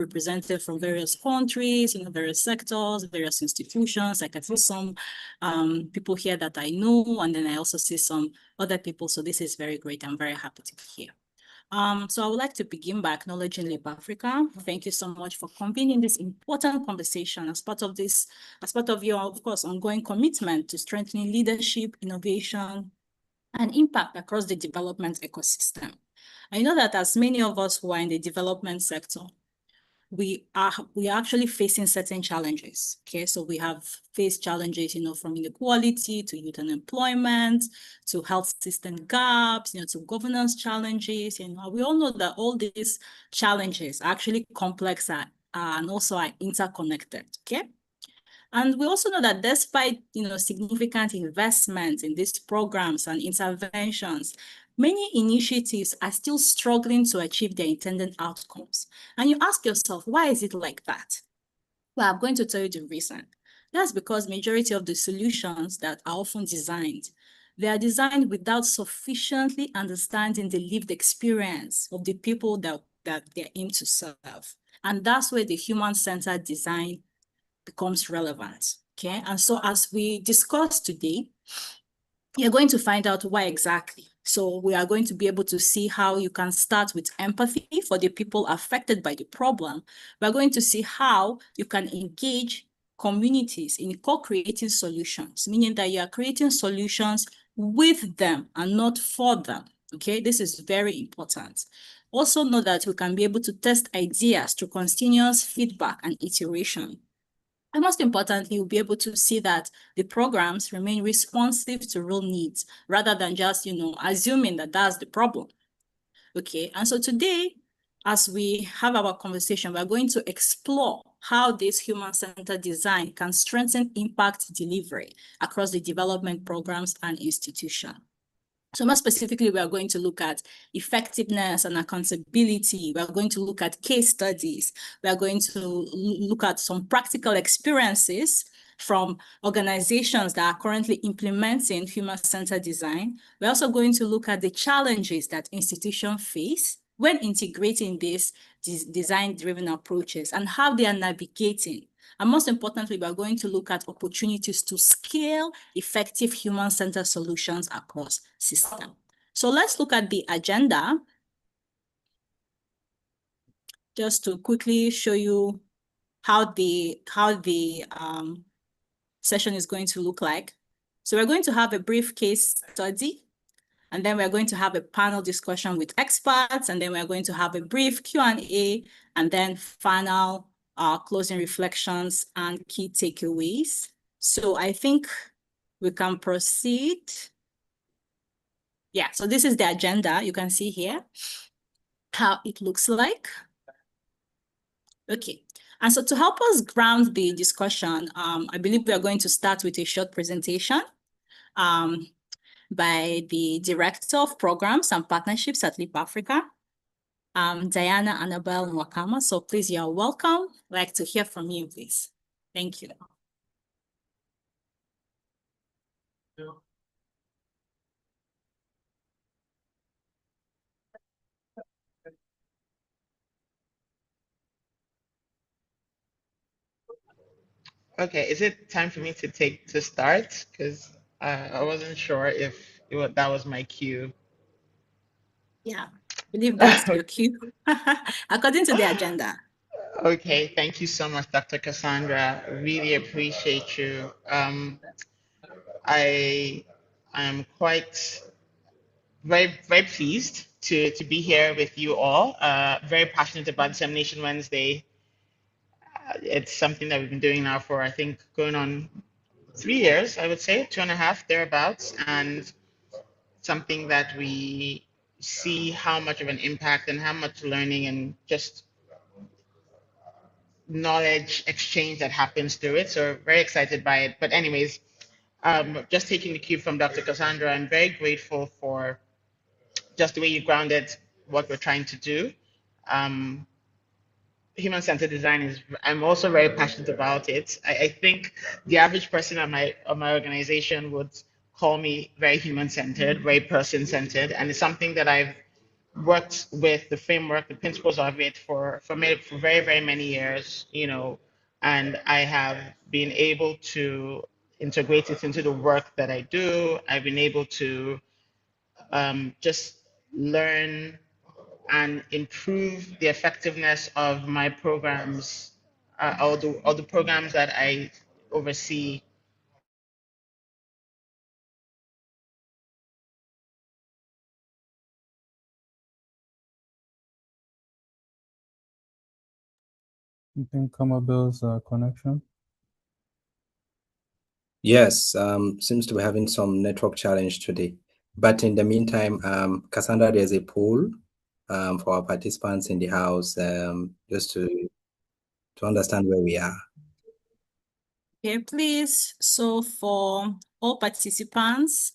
represented from various countries, various sectors, various institutions. Like I see some people here that I know, and then I also see some other people. So this is very great. I'm very happy to be here. So I would like to begin by acknowledging Leap Africa. Thank you so much for convening this important conversation as part of your, of course, ongoing commitment to strengthening leadership, innovation, and impact across the development ecosystem. I know that as many of us who are in the development sector, we are actually facing certain challenges. Okay, so we have faced challenges, from inequality to youth unemployment, to health system gaps, to governance challenges. We all know that all these challenges are actually complex and also are interconnected. Okay. And we also know that despite, significant investment in these programs and interventions, many initiatives are still struggling to achieve their intended outcomes. And you ask yourself, why is it like that? Well, I'm going to tell you the reason. That's because majority of the solutions that are often designed, they are designed without sufficiently understanding the lived experience of the people that they aim to serve. And that's where the human-centered design becomes relevant. Okay, and so as we discuss today, you're going to find out why exactly. So we are going to be able to see how you can start with empathy for the people affected by the problem. We're going to see how you can engage communities in co-creating solutions, meaning that you are creating solutions with them and not for them. Okay, this is very important. Also know that we can be able to test ideas through continuous feedback and iteration. And most importantly, you'll be able to see that the programs remain responsive to real needs rather than just, assuming that that's the problem. Okay, and so today, as we have our conversation, we're going to explore how this human-centered design can strengthen impact delivery across the development programs and institutions. So more specifically, we are going to look at effectiveness and accountability. We are going to look at case studies. We are going to look at some practical experiences from organizations that are currently implementing human-centered design. We're also going to look at the challenges that institutions face when integrating these design-driven approaches and how they are navigating. And most importantly, we're going to look at opportunities to scale effective human-centered solutions across systems. So let's look at the agenda just to quickly show you how the session is going to look like. So we're going to have a brief case study, and then we're going to have a panel discussion with experts, and then we're going to have a brief Q&A, and then final closing reflections and key takeaways. So I think we can proceed. Yeah, so this is the agenda. You can see here how it looks like. Okay, and so to help us ground the discussion, I believe we are going to start with a short presentation by the Director of Programs and Partnerships at Leap Africa, Diana Annabelle Nwakama. So please, you're welcome. I'd like to hear from you, please. Thank you. Okay, is it time for me to start? Because I wasn't sure if that was my cue. Yeah, I believe that's your cue, according to the agenda. Okay, thank you so much, Dr. Cassandra. Really appreciate you. I am quite very pleased to be here with you all. Very passionate about Dissemination Wednesday. It's something that we've been doing now for, I think, going on 3 years, I would say, 2.5, thereabouts, and something that we see how much of an impact and how much learning and just knowledge exchange that happens through it. So very excited by it. But anyways, just taking the cue from Dr. Cassandra, I'm very grateful for just the way you grounded what we're trying to do. Human-centered design is, I'm also very passionate about it. I think the average person at my organization would call me very human-centered, very person-centered, and it's something that I've worked with the framework, the principles of it for very, very many years, and I have been able to integrate it into the work that I do. I've been able to just learn and improve the effectiveness of my programs, all the programs that I oversee. I think Kamabel's connection. Yes, seems to be having some network challenge today. But in the meantime, Cassandra, there's a poll for our participants in the house, just to understand where we are. Okay, please. So for all participants,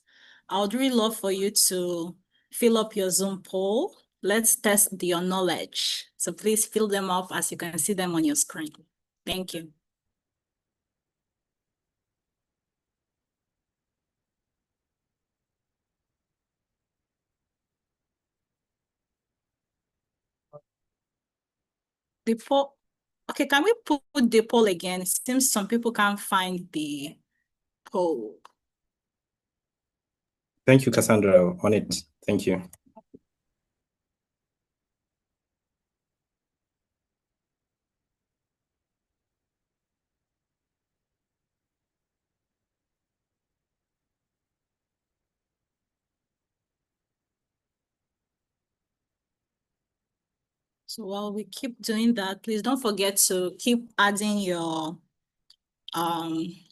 I would really love for you to fill up your Zoom poll. Let's test your knowledge. So please fill them up as you can see them on your screen. Thank you. The poll. Okay, can we put the poll again? It seems some people can't find the poll. Thank you, Cassandra, on it. Thank you. So while we keep doing that, please don't forget to keep adding your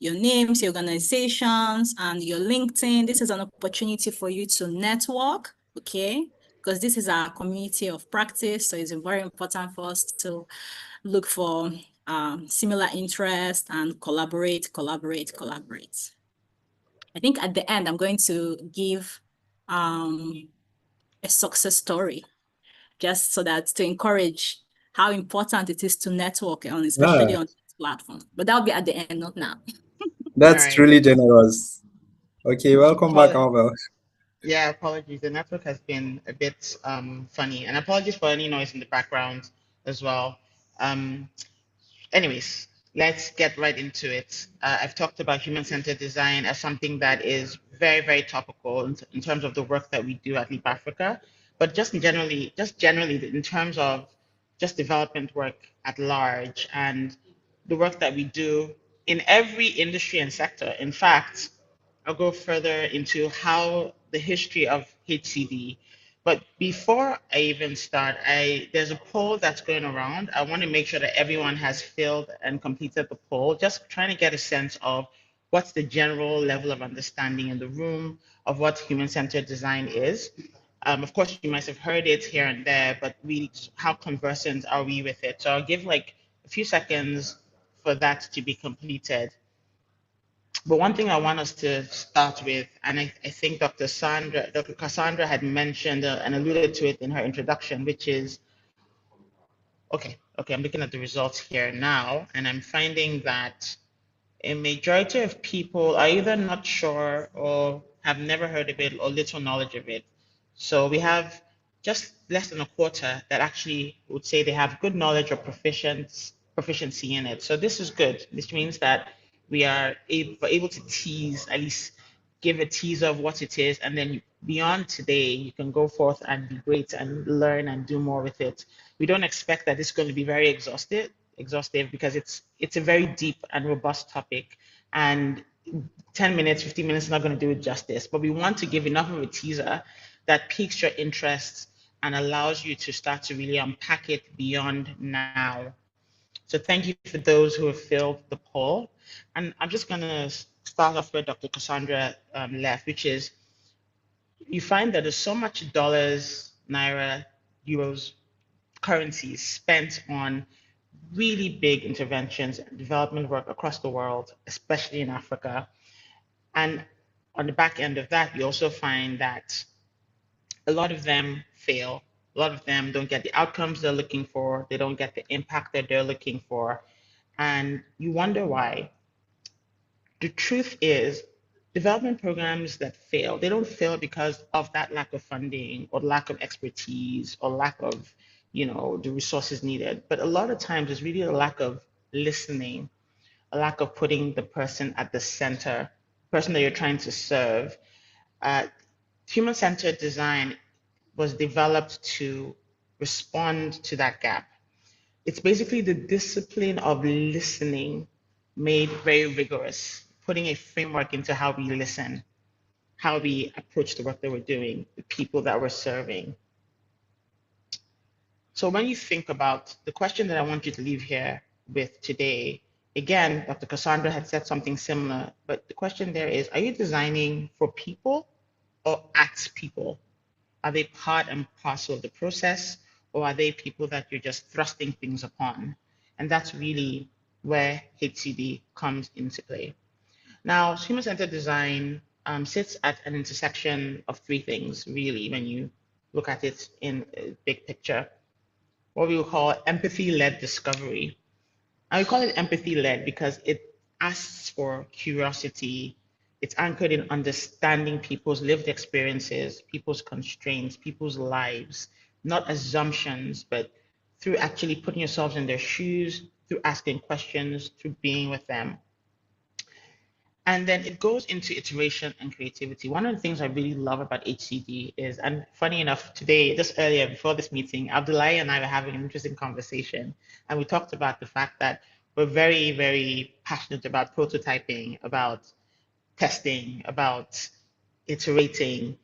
names, your organizations, and your LinkedIn. This is an opportunity for you to network, okay? Because this is our community of practice, so it's very important for us to look for similar interests and collaborate. I think at the end, I'm going to give a success story, just so that to encourage how important it is to network on, especially on this platform. But that'll be at the end, not now. That's All right. truly generous. Okay, welcome back, Amabel. Yeah, apologies. The network has been a bit funny, and apologies for any noise in the background as well. Um, Anyways, let's get right into it. I've talked about human-centered design as something that is very, very topical in terms of the work that we do at Leap Africa, but just generally in terms of just development work at large and the work that we do in every industry and sector. In fact, I'll go further into how the history of HCD. But before I even start, there's a poll that's going around. I want to make sure that everyone has filled and completed the poll, just trying to get a sense of what's the general level of understanding in the room of what human-centered design is. Of course, you might have heard it here and there, but really, how conversant are we with it? So I'll give like a few seconds for that to be completed. But one thing I want us to start with, and I think Dr. Cassandra had mentioned and alluded to it in her introduction, which is, okay, I'm looking at the results here now, and I'm finding that a majority of people are either not sure or have never heard of it or little knowledge of it. So we have just less than a quarter that actually would say they have good knowledge or proficiency in it. So this is good. This means that we are able to tease, at least give a teaser of what it is, and then beyond today, you can go forth and be great and learn and do more with it. We don't expect that it's going to be very exhaustive because it's a very deep and robust topic, and 10 minutes, 15 minutes is not going to do it justice, but we want to give enough of a teaser that piques your interest and allows you to start to really unpack it beyond now. So thank you for those who have filled the poll. And I'm just going to start off where Dr. Cassandra left, which is you find that there's so much dollars, naira, euros, currencies spent on really big interventions and development work across the world, especially in Africa. And on the back end of that, you also find that a lot of them fail. A lot of them don't get the outcomes they're looking for. They don't get the impact that they're looking for. And you wonder why. The truth is, development programs that fail, they don't fail because of that lack of funding or lack of expertise or lack of, the resources needed. But a lot of times it's really a lack of listening, a lack of putting the person at the center, person that you're trying to serve. Human-centered design was developed to respond to that gap. It's basically the discipline of listening made very rigorous, putting a framework into how we listen, how we approach the work that we're doing, the people that we're serving. So when you think about the question that I want you to leave here with today, again, Dr. Cassandra had said something similar, but the question there is, are you designing for people or at people? Are they part and parcel of the process, or are they people that you're just thrusting things upon? And that's really where HCD comes into play. Now, human-centered design sits at an intersection of three things, really, when you look at it in a big picture. What we will call empathy-led discovery. And we call it empathy-led because it asks for curiosity. It's anchored in understanding people's lived experiences, people's constraints, people's lives, not assumptions, but through actually putting yourselves in their shoes, through asking questions, through being with them. And then it goes into iteration and creativity. One of the things I really love about HCD is, and funny enough, today, just earlier before this meeting, Abdullahi and I were having an interesting conversation, and we talked about the fact that we're very, very passionate about prototyping, about testing, about iterating,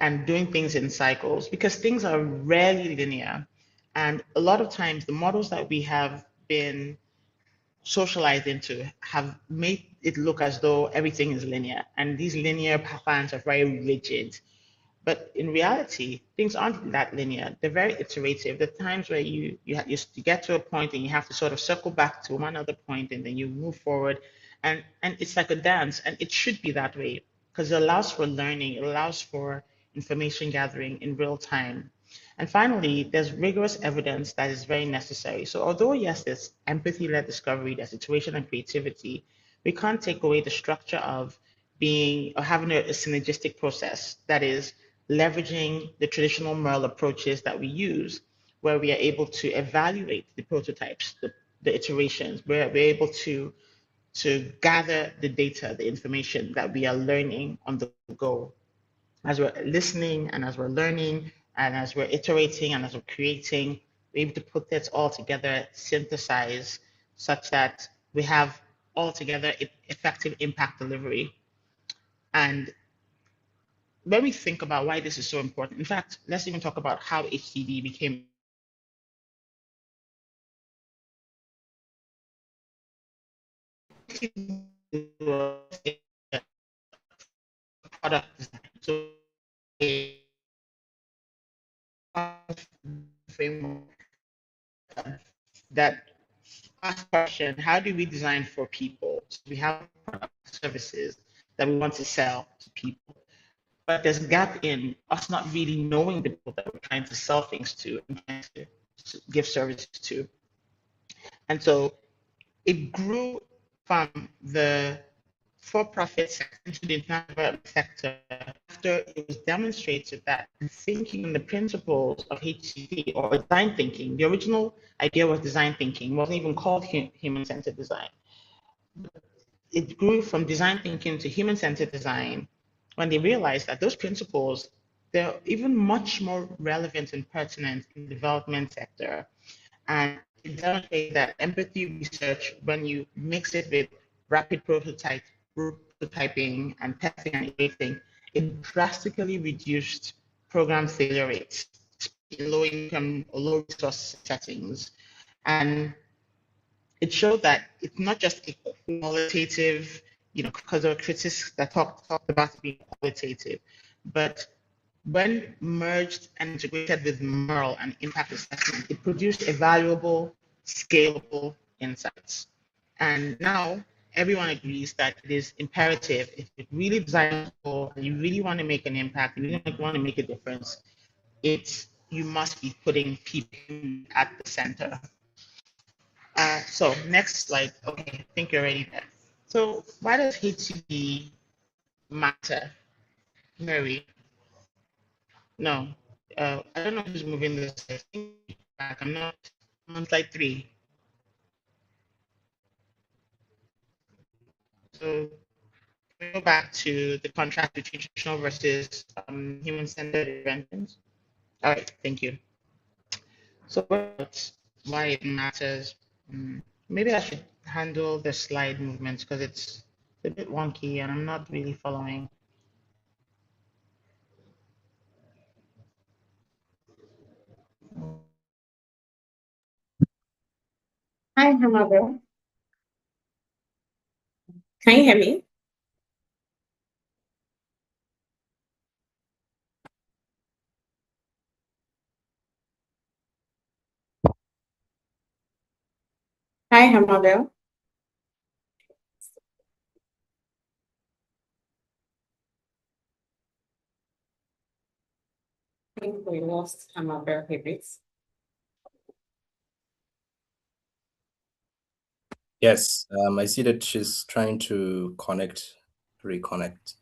and doing things in cycles, because things are rarely linear. And a lot of times, the models that we have been socialized into have made it look as though everything is linear, and these linear patterns are very rigid. But in reality, things aren't that linear. They're very iterative. There are times where you get to a point and you have to sort of circle back to one other point, and then you move forward, and it's like a dance, and it should be that way because it allows for learning, it allows for information gathering in real time. And finally, there's rigorous evidence that is very necessary. So although, yes, there's empathy-led discovery, there's iteration and creativity, we can't take away the structure of being or having a synergistic process that is leveraging the traditional MERL approaches that we use, where we are able to evaluate the prototypes, the iterations, where we're able to gather the data, the information that we are learning on the go. As we're listening and as we're learning and as we're iterating and as we're creating, we're able to put this all together, synthesize, such that we have altogether effective impact delivery. And when we think about why this is so important, in fact, let's even talk about how HCD became product design. So a framework that asks question, how do we design for people? So we have product services that we want to sell to people, but there's a gap in us not really knowing the people that we're trying to sell things to and trying to give services to. And so it grew from the for-profit sector into the international sector after it was demonstrated that the thinking and the principles of HCD or design thinking, the original idea was design thinking, wasn't even called human-centered design. It grew from design thinking to human-centered design when they realized that those principles, they're even much more relevant and pertinent in the development sector. And it demonstrates that empathy research, when you mix it with rapid prototyping and testing and iterating, it drastically reduced program failure rates in low-income or low-resource settings. And it showed that it's not just a qualitative, because there were critics that talked about it being qualitative, but when merged and integrated with MERL and impact assessment, it produced evaluable, scalable insights. And now everyone agrees that it is imperative, if you really design for and you really want to make an impact, you really want to make a difference, you must be putting people at the center. So next slide. Okay, I think you're already there. So why does HCD matter. Mary, no. I don't know who's moving this. I think back. I'm on slide 3. So we go back to the contrast between traditional versus human-centered interventions. All right, thank you. So what why it matters? Maybe I should handle the slide movements because it's a bit wonky and I'm not really following. Hi, Hamabel. Can you hear me? Hi, Hamabel. I think we lost Hamabel a bit. Yes, I see that she's trying to reconnect.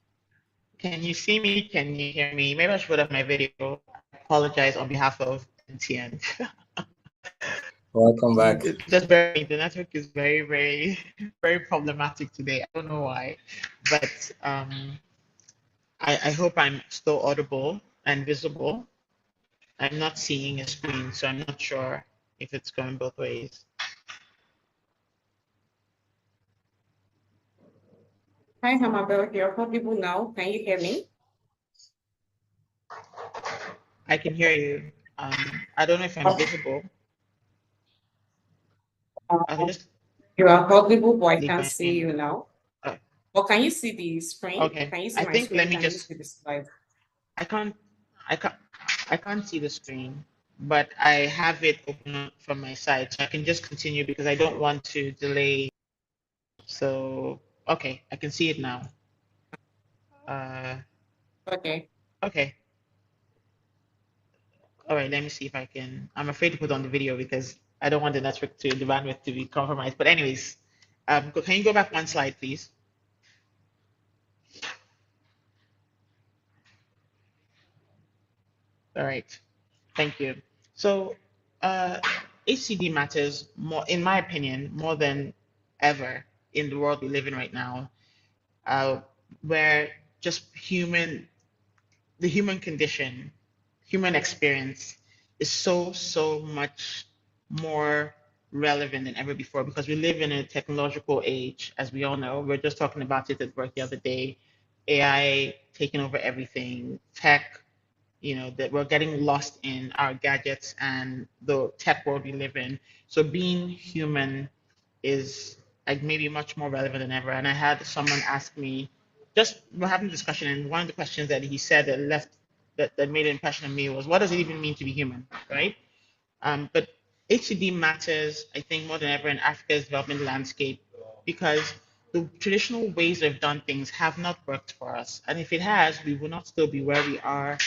Can you see me? Can you hear me? Maybe I should put up my video. I apologize on behalf of NTN. Welcome back. Just very, the network is very, very, very problematic today. I don't know why, but I hope I'm still audible and visible. I'm not seeing a screen, so I'm not sure if it's going both ways. Hi, Hamabel. You're audible now. Can you hear me? I can hear you. I don't know if I'm visible. I can just You are audible, but I leave can't my see you now. Oh, Or can you see the screen? okay. Can you see I my think screen? let me Can you just. see the slide? I can't. I can't. I can't see the screen, but I have it open up from my side, so I can just continue because I don't want to delay. So okay, I can see it now. Okay. Okay. All right, let me see if I can. I'm afraid to put on the video because I don't want the network to the bandwidth to be compromised. But anyways, can you go back one slide, please? All right, thank you. So, HCD matters more, in my opinion, more than ever in the world we live in right now, where just the human condition, human experience is so much more relevant than ever before because we live in a technological age, as we all know. We're just talking about it at work the other day. AI taking over everything, tech, that we're getting lost in our gadgets and the tech world we live in. So being human is like maybe much more relevant than ever. And I had someone ask me, just we're having a discussion, and one of the questions that he said that made an impression on me was, what does it even mean to be human, right? But HCD matters, I think, more than ever in Africa's development landscape because the traditional ways of done things have not worked for us. And if it has, we will not still be where we are,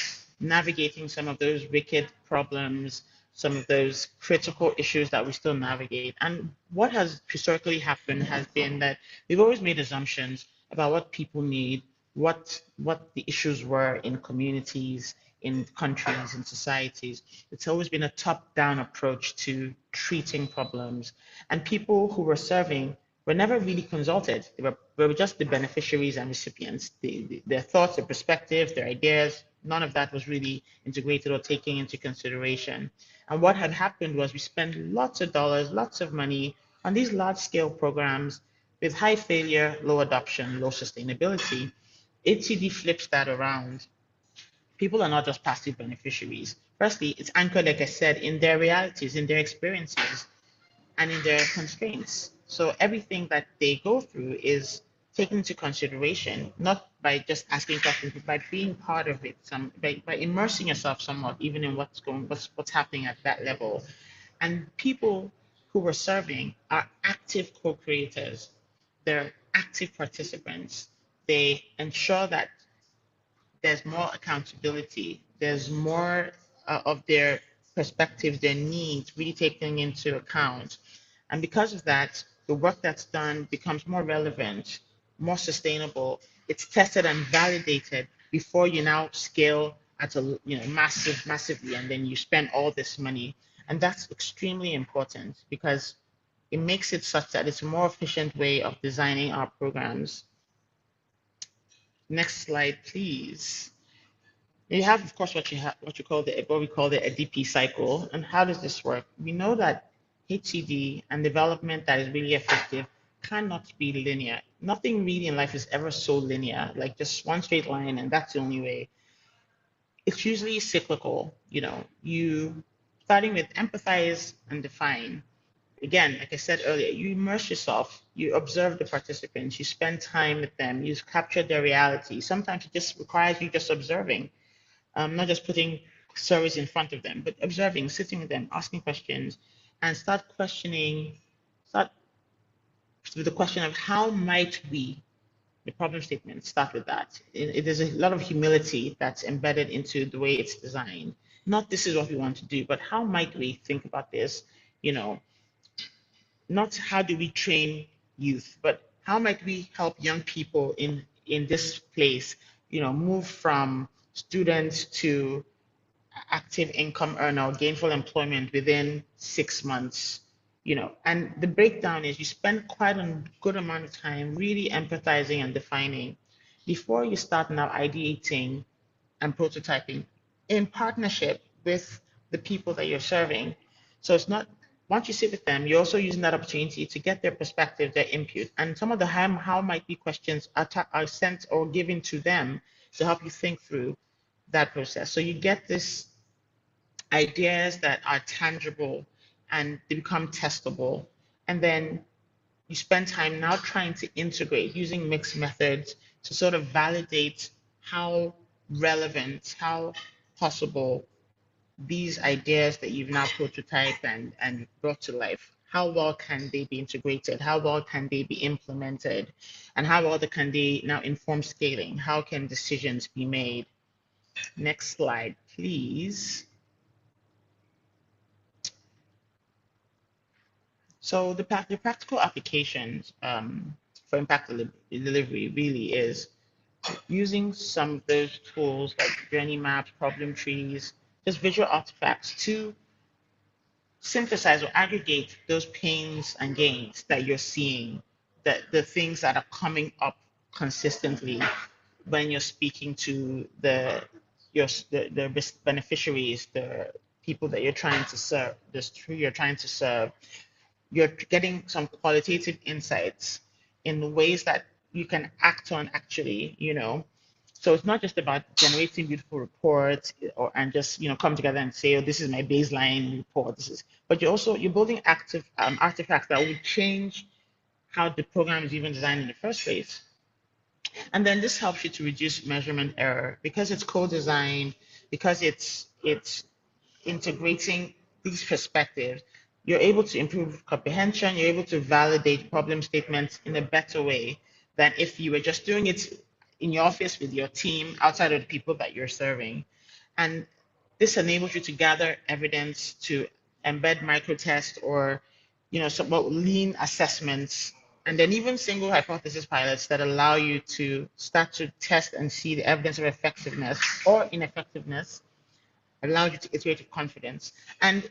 navigating some of those wicked problems, some of those critical issues that we still navigate. And what has historically happened has been that we've always made assumptions about what people need, what the issues were in communities, in countries, in societies. It's always been a top-down approach to treating problems. And people who were serving were never really consulted. They were just the beneficiaries and recipients. Their thoughts, their perspectives, their ideas, none of that was really integrated or taken into consideration. And what had happened was we spent lots of dollars, lots of money on these large-scale programs with high failure, low adoption, low sustainability. HCD flips that around. People are not just passive beneficiaries. Firstly, it's anchored, like I said, in their realities, in their experiences, and in their constraints. So everything that they go through is taken into consideration, not by just asking questions, but by being part of it, by immersing yourself somewhat, even in what's happening at that level. And people who were serving are active co-creators. They're active participants. They ensure that there's more accountability, there's more of their perspectives, their needs really taken into account. And because of that, the work that's done becomes more relevant, more sustainable. It's tested and validated before you now scale at a massively, and then you spend all this money. And that's extremely important because it makes it such that it's a more efficient way of designing our programs. Next slide, please. You have, of course, what we call the ADP cycle. And how does this work? We know that HCD and development that is really effective cannot be linear. Nothing really in life is ever so linear, like just one straight line, and that's the only way. It's usually cyclical. You starting with empathize and define. Again, like I said earlier, you immerse yourself, you observe the participants, you spend time with them, you capture their reality. Sometimes it just requires you just observing, not just putting stories in front of them, but observing, sitting with them, asking questions, and start with the question of how might we, the problem statement, start with that. There's a lot of humility that's embedded into the way it's designed. Not this is what we want to do, but how might we think about this, not how do we train youth, but how might we help young people in this place, move from students to active income earner or gainful employment within 6 months. And the breakdown is you spend quite a good amount of time really empathizing and defining before you start now ideating and prototyping in partnership with the people that you're serving. So it's not, once you sit with them, you're also using that opportunity to get their perspective, their input, and some of the how might be questions are sent or given to them to help you think through that process. So you get this ideas that are tangible and they become testable. And then you spend time now trying to integrate using mixed methods to sort of validate how relevant, how possible these ideas that you've now prototyped and brought to life, how well can they be integrated? How well can they be implemented? And how well can they now inform scaling? How can decisions be made? Next slide, please. So the practical applications for impact delivery really is using some of those tools like journey maps, problem trees, just visual artifacts to synthesize or aggregate those pains and gains that you're seeing, that the things that are coming up consistently when you're speaking to the beneficiaries, the people that you're trying to serve, who you're trying to serve. You're getting some qualitative insights in ways that you can act on actually, So it's not just about generating beautiful reports and just, come together and say, oh, this is my baseline report. But you're building active artifacts that will change how the program is even designed in the first place. And then this helps you to reduce measurement error because it's co-designed, because it's integrating these perspectives. You're able to improve comprehension, you're able to validate problem statements in a better way than if you were just doing it in your office with your team outside of the people that you're serving. And this enables you to gather evidence, to embed micro tests or somewhat lean assessments, and then even single hypothesis pilots that allow you to start to test and see the evidence of effectiveness or ineffectiveness, allow you to iterate with confidence. And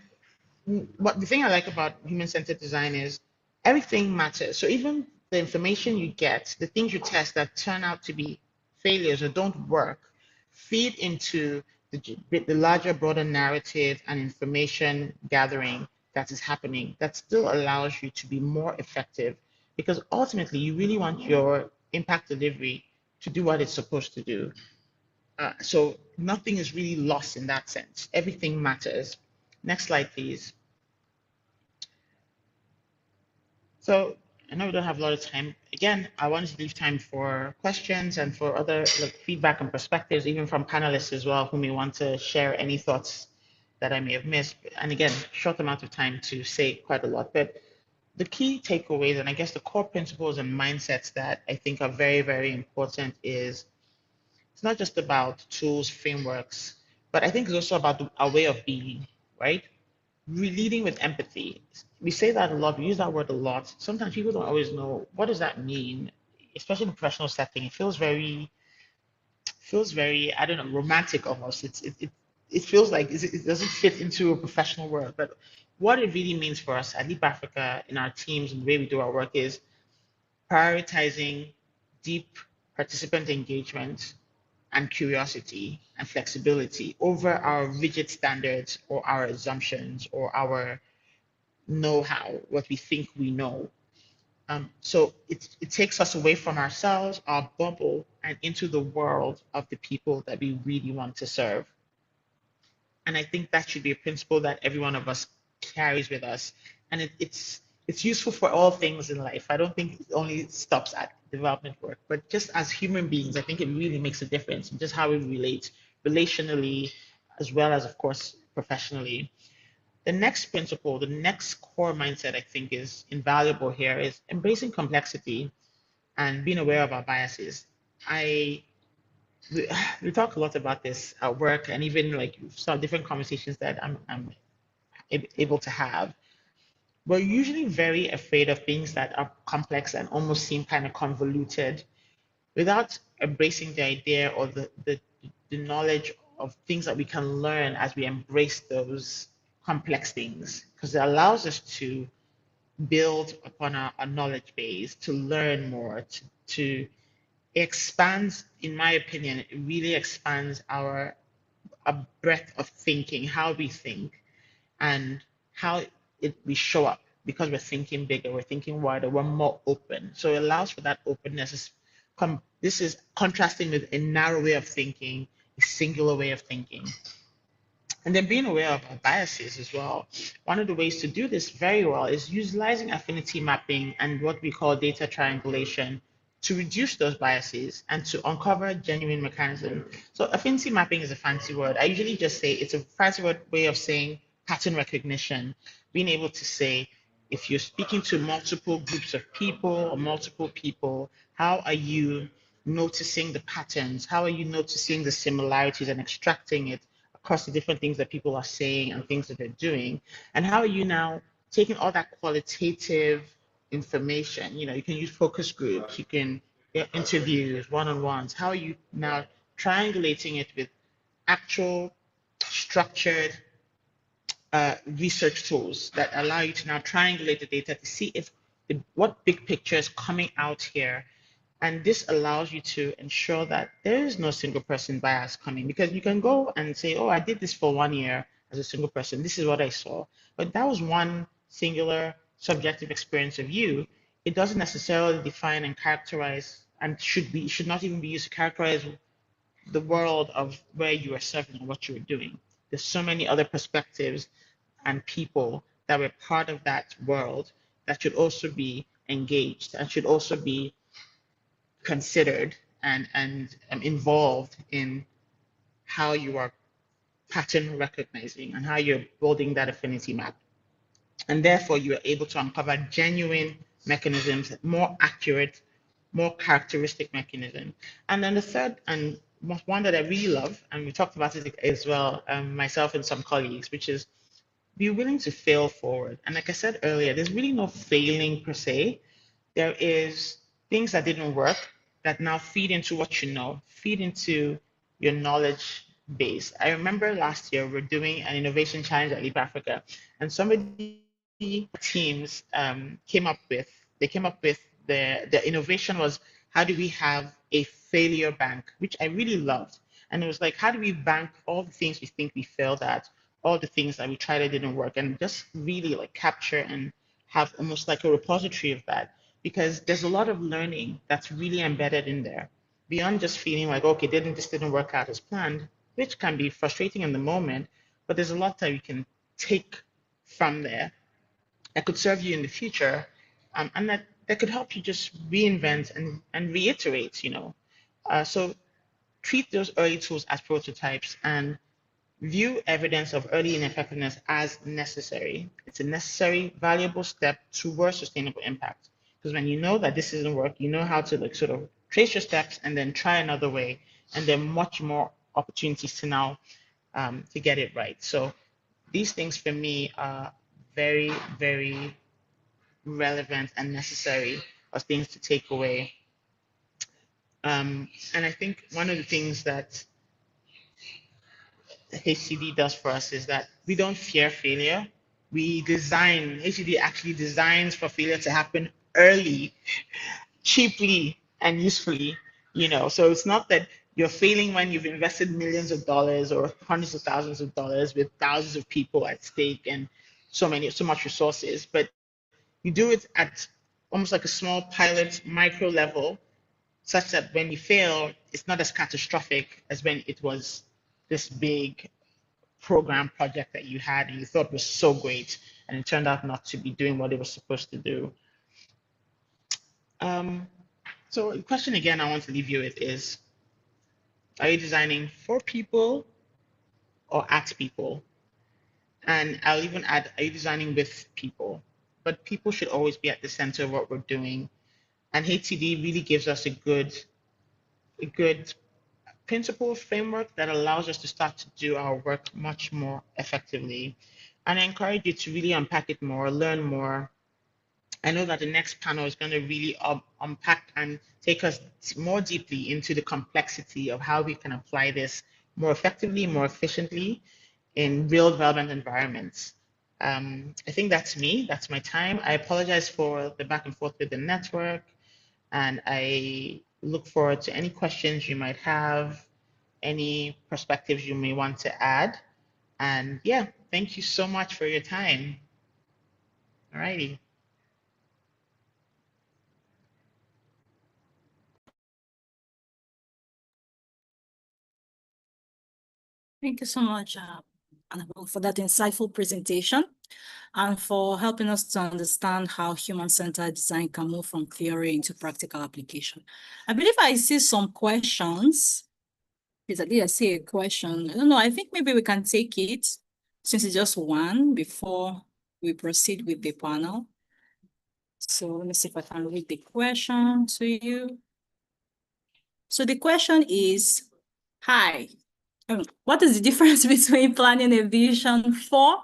the thing I like about human-centered design is everything matters. So even the information you get, the things you test that turn out to be failures or don't work, feed into the larger, broader narrative and information gathering that is happening that still allows you to be more effective, because ultimately you really want your impact delivery to do what it's supposed to do. So nothing is really lost in that sense. Everything matters. Next slide, please. So I know we don't have a lot of time. Again, I wanted to leave time for questions and for other feedback and perspectives, even from panelists as well, who may want to share any thoughts that I may have missed. And again, short amount of time to say quite a lot. But the key takeaways and I guess the core principles and mindsets that I think are very, very important is it's not just about tools, frameworks, but I think it's also about our way of being, right? Leading with empathy. We say that a lot, we use that word a lot. Sometimes people don't always know, what does that mean? especially in a professional setting, it feels very, I don't know, romantic almost. It feels like it doesn't fit into a professional world. But what it really means for us at Leap Africa in our teams and the way we do our work is prioritizing deep participant engagement and curiosity and flexibility over our rigid standards or our assumptions or our know-how, what we think we know. So it takes us away from ourselves, our bubble, and into the world of the people that we really want to serve. And I think that should be a principle that every one of us carries with us. And it's useful for all things in life. I don't think it only stops at development work, but just as human beings, I think it really makes a difference in just how we relate relationally, as well as, of course, professionally. The next principle, the next core mindset I think is invaluable here is embracing complexity and being aware of our biases. I we talk a lot about this at work and even like some different conversations that I'm able to have. We're usually very afraid of things that are complex and almost seem kind of convoluted without embracing the idea or the knowledge of things that we can learn as we embrace those complex things, because it allows us to build upon our knowledge base, to learn more, to expands, in my opinion, it really expands our a breadth of thinking, how we think, and how we show up because we're thinking bigger, we're thinking wider, we're more open. So it allows for that openness. This is contrasting with a narrow way of thinking, a singular way of thinking. And then being aware of our biases as well. One of the ways to do this very well is utilizing affinity mapping and what we call data triangulation to reduce those biases and to uncover genuine mechanism. So affinity mapping is a fancy word. I usually just say it's a fancy word way of saying pattern recognition, being able to say, if you're speaking to multiple groups of people or multiple people, how are you noticing the patterns? How are you noticing the similarities and extracting it across the different things that people are saying and things that they're doing? And how are you now taking all that qualitative information? You know, you can use focus groups, you can get interviews, one-on-ones. How are you now triangulating it with actual structured research tools that allow you to now triangulate the data to see if what big picture is coming out here. And this allows you to ensure that there is no single person bias coming, because you can go and say, oh, I did this for 1 year as a single person. This is what I saw. But that was one singular subjective experience of you. It doesn't necessarily define and characterize, and should not even be used to characterize the world of where you are serving and what you are doing. There's so many other perspectives and people that were part of that world that should also be engaged and should also be considered and involved in how you are pattern recognizing and how you're building that affinity map. And therefore, you are able to uncover genuine mechanisms, more accurate, more characteristic mechanism. And then the third and one that I really love, and we talked about it as well, myself and some colleagues, which is be willing to fail forward. And like I said earlier, there's really no failing per se. There is things that didn't work that now feed into what you know, feed into your knowledge base. I remember last year we're doing an innovation challenge at Leap Africa, and somebody teams came up with the innovation was, how do we have a failure bank, which I really loved. And it was like, how do we bank all the things we think we failed at, all the things that we tried that didn't work, and just really like capture and have almost like a repository of that, because there's a lot of learning that's really embedded in there beyond just feeling like, okay, this didn't work out as planned, which can be frustrating in the moment, but there's a lot that you can take from there that could serve you in the future, and that could help you just reinvent and reiterate, so treat those early tools as prototypes and view evidence of early ineffectiveness as necessary. It's a necessary, valuable step towards sustainable impact. Because when you know that this doesn't work, you know how to like sort of trace your steps and then try another way, and there are much more opportunities to now to get it right. So these things for me are very, very relevant and necessary as things to take away And I think one of the things that HCD does for us is that we don't fear failure. HCD actually designs for failure to happen early, cheaply, and usefully. So it's not that you're failing when you've invested millions of dollars or hundreds of thousands of dollars with thousands of people at stake and so much resources, but you do it at almost like a small pilot micro level, such that when you fail, it's not as catastrophic as when it was this big program project that you had and you thought was so great and it turned out not to be doing what it was supposed to do. So the question again I want to leave you with is, are you designing for people or at people? And I'll even add, are you designing with people? But people should always be at the center of what we're doing. And HCD really gives us a good principle framework that allows us to start to do our work much more effectively. And I encourage you to really unpack it more, learn more. I know that the next panel is going to really unpack and take us more deeply into the complexity of how we can apply this more effectively, more efficiently in real development environments. I think that's me, that's my time. I apologize for the back and forth with the network, and I look forward to any questions you might have, any perspectives you may want to add. And yeah, thank you so much for your time. All righty. Thank you so much, Annabelle, for that insightful presentation and for helping us to understand how human-centered design can move from theory into practical application. I believe I see some questions. I see a question. I don't know, I think maybe we can take it since it's just one before we proceed with the panel. So let me see if I can read the question to you. So the question is, hi, what is the difference between planning a vision for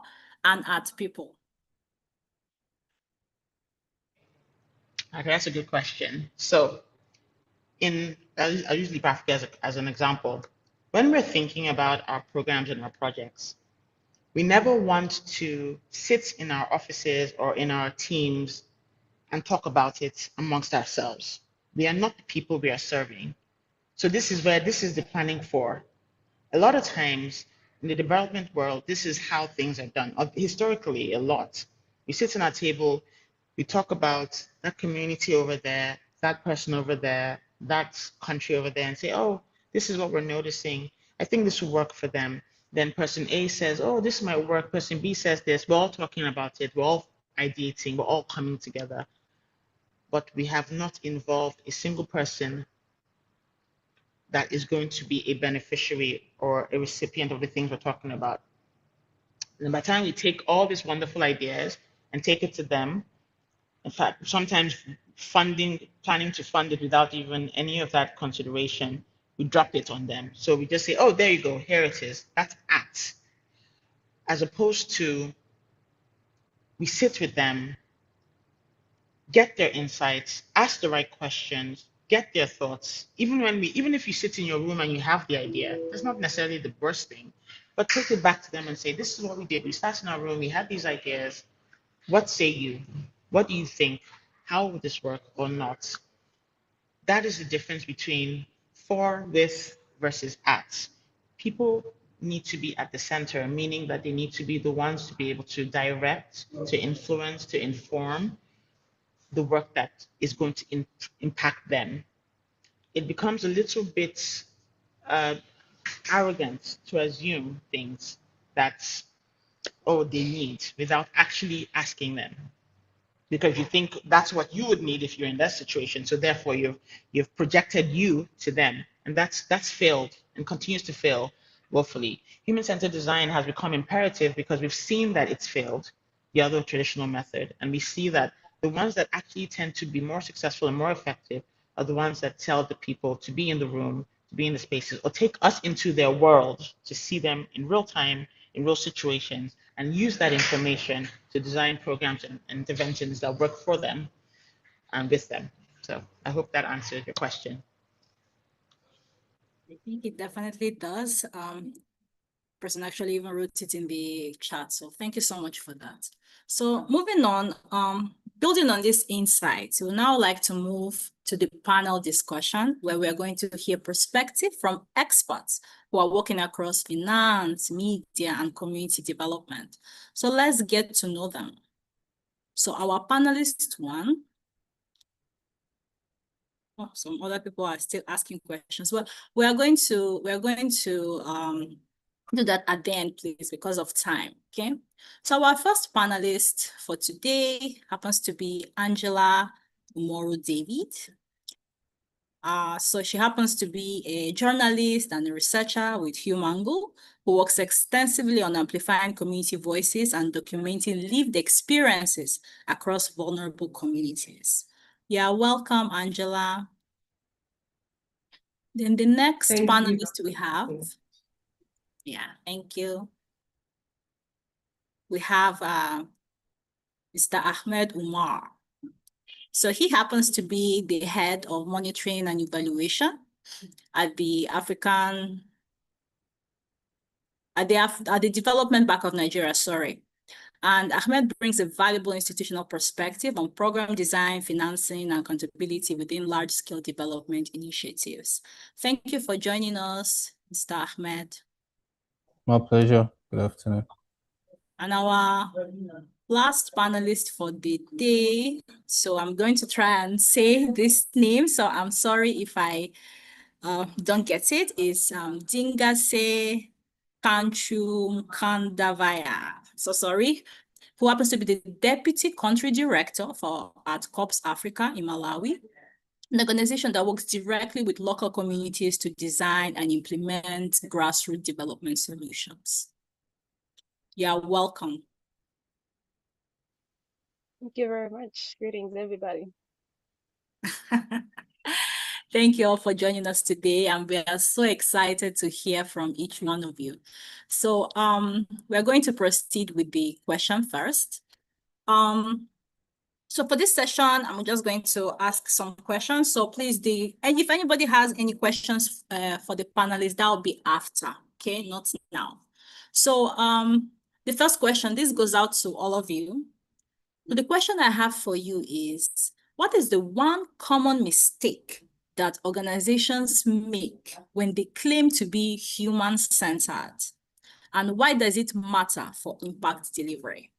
and at people? Okay, that's a good question. So I'll use Leap Africa as an example. When we're thinking about our programs and our projects, we never want to sit in our offices or in our teams and talk about it amongst ourselves. We are not the people we are serving. So this is the planning for. A lot of times in the development world, this is how things are done. Historically, a lot. We sit in our table, we talk about that community over there, that person over there, that country over there, and say, oh, this is what we're noticing. I think this will work for them. Then person A says, oh, this might work. Person B says this. We're all talking about it. We're all ideating. We're all coming together. But we have not involved a single person that is going to be a beneficiary or a recipient of the things we're talking about. And by the time we take all these wonderful ideas and take it to them, in fact, sometimes planning to fund it without even any of that consideration, we drop it on them. So we just say, oh, there you go, here it is. That's at. As opposed to we sit with them, get their insights, ask the right questions, get their thoughts. Even if you sit in your room and you have the idea, that's not necessarily the worst thing, but take it back to them and say, this is what we did. We sat in our room, we had these ideas. What say you? What do you think? How would this work or not? That is the difference between for, with versus at. People need to be at the center, meaning that they need to be the ones to be able to direct, to influence, to inform the work that is going to impact them. It becomes a little bit arrogant to assume things that, oh, they need without actually asking them, because you think that's what you would need if you're in that situation. So therefore, you've projected you to them, and that's failed and continues to fail woefully. Human-centered design has become imperative because we've seen that it's failed, the other traditional method, and we see that the ones that actually tend to be more successful and more effective are the ones that tell the people to be in the room, to be in the spaces, or take us into their world to see them in real time, in real situations, and use that information to design programs and interventions that work for them and with them. So I hope that answered your question. I think it definitely does. Person actually even wrote it in the chat. So thank you so much for that. So moving on, building on this insight, we would now like to move to the panel discussion where we are going to hear perspective from experts who are working across finance, media, and community development. So let's get to know them. So our panelist one, oh, some other people are still asking questions. Well, we are going to do that at the end, please, because of time. Okay. So our first panelist for today happens to be Angela Umoru David. So she happens to be a journalist and a researcher with Humango, who works extensively on amplifying community voices and documenting lived experiences across vulnerable communities. Yeah, welcome, Angela. Then the next Thank you. panelist we have, yeah, thank you. We have Mr. Ahmed Umar. So he happens to be the head of monitoring and evaluation at the Development Bank of Nigeria, sorry. And Ahmed brings a valuable institutional perspective on program design, financing, and accountability within large-scale development initiatives. Thank you for joining us, Mr. Ahmed. My pleasure. Good afternoon. And our last panelist for the day, so I'm going to try and say this name, so I'm sorry if I don't get it, is Dingase Kanchu Kandavaya. So sorry, who happens to be the Deputy Country Director at COPS Africa in Malawi, an organization that works directly with local communities to design and implement grassroots development solutions. Yeah, welcome. Thank you very much. Greetings, everybody. Thank you all for joining us today, and we are so excited to hear from each one of you. So we're going to proceed with the question first. So for this session, I'm just going to ask some questions. So please, and if anybody has any questions for the panelists, that will be after, okay, not now. So the first question, this goes out to all of you. So the question I have for you is, what is the one common mistake that organizations make when they claim to be human-centered? And why does it matter for impact delivery?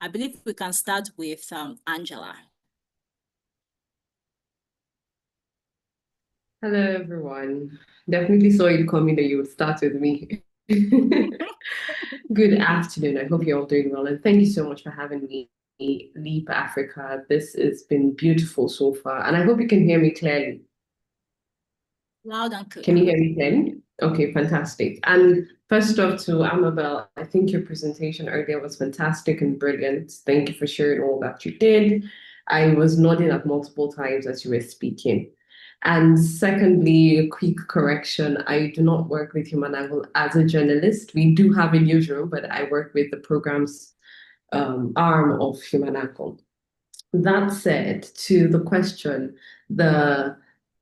I believe we can start with Angela. Hello, everyone. Definitely saw it coming that you would start with me. Good afternoon. I hope you're all doing well. And thank you so much for having me, Leap Africa. This has been beautiful so far. And I hope you can hear me clearly. Loud and clear. Can you hear me clearly? Okay, fantastic. And first off to Amabel, I think your presentation earlier was fantastic and brilliant. Thank you for sharing all that you did. I was nodding at multiple times as you were speaking. And secondly, a quick correction. I do not work with Humanangle as a journalist. We do have a newsroom, but I work with the program's arm of Humanangle. That said, to the question, the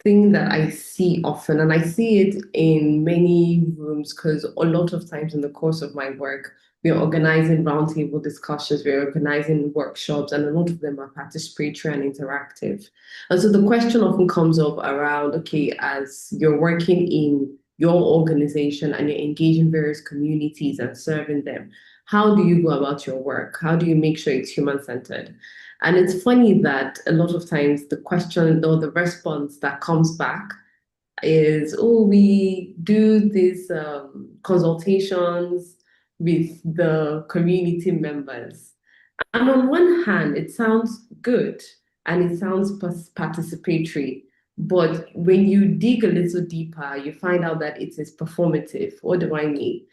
thing that I see often, and I see it in many rooms, because a lot of times in the course of my work, we're organizing roundtable discussions, we're organizing workshops, and a lot of them are participatory and interactive. And so the question often comes up around, okay, as you're working in your organization and you're engaging various communities and serving them, how do you go about your work? How do you make sure it's human-centered? And it's funny that a lot of times the question or the response that comes back is, oh, we do these consultations with the community members. And on one hand, it sounds good and it sounds participatory. But when you dig a little deeper, you find out that it is performative. What do I mean?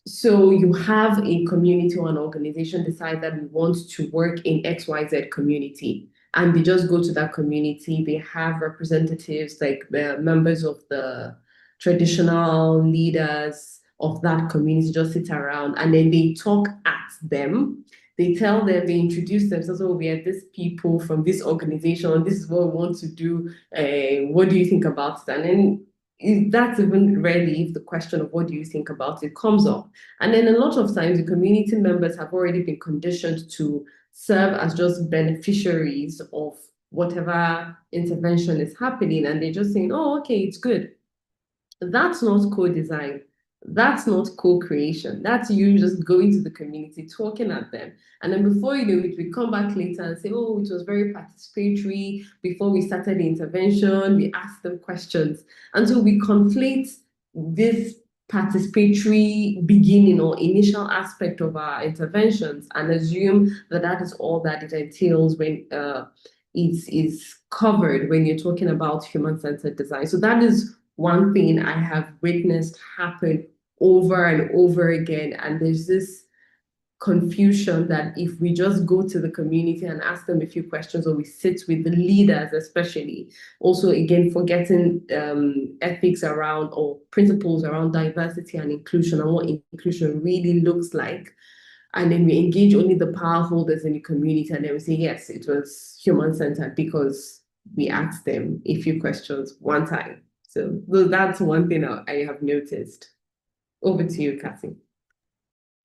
So you have a community or an organization decide that we want to work in XYZ community, and they just go to that community. They have representatives like the members of the traditional leaders of that community just sit around, and then they talk at them. They tell them, they introduce themselves, oh, we are these people from this organization, this is what we want to do. What do you think about it? And then that's even rarely if the question of what do you think about it comes up. And then a lot of times the community members have already been conditioned to serve as just beneficiaries of whatever intervention is happening, and they're just saying, oh, okay, it's good. That's not co-design. That's not co-creation. That's you just going to the community, talking at them. And then before you know it, we come back later and say, oh, it was very participatory. Before we started the intervention, we asked them questions. And so we conflate this participatory beginning or initial aspect of our interventions and assume that that is all that it entails when is covered when you're talking about human-centered design. So that is one thing I have witnessed happen over and over again. And there's this confusion that if we just go to the community and ask them a few questions, or we sit with the leaders, especially, also again, forgetting ethics around or principles around diversity and inclusion and what inclusion really looks like. And then we engage only the power holders in the community, and then we say, yes, it was human-centered because we asked them a few questions one time. So that's one thing I have noticed. Over to you, Kathy.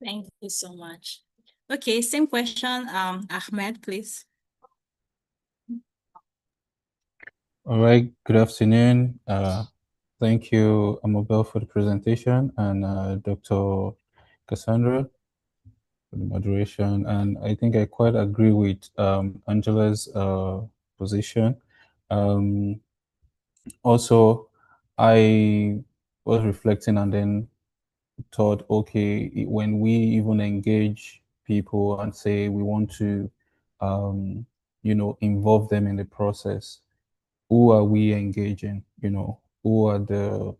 Thank you so much. Okay, same question, Ahmed, please. All right, good afternoon. Thank you, Amabel, for the presentation, and Dr. Cassandra for the moderation. And I think I quite agree with Angela's position. Also, I was reflecting and then thought, okay, when we even engage people and say we want to, involve them in the process, who are we engaging? Who are do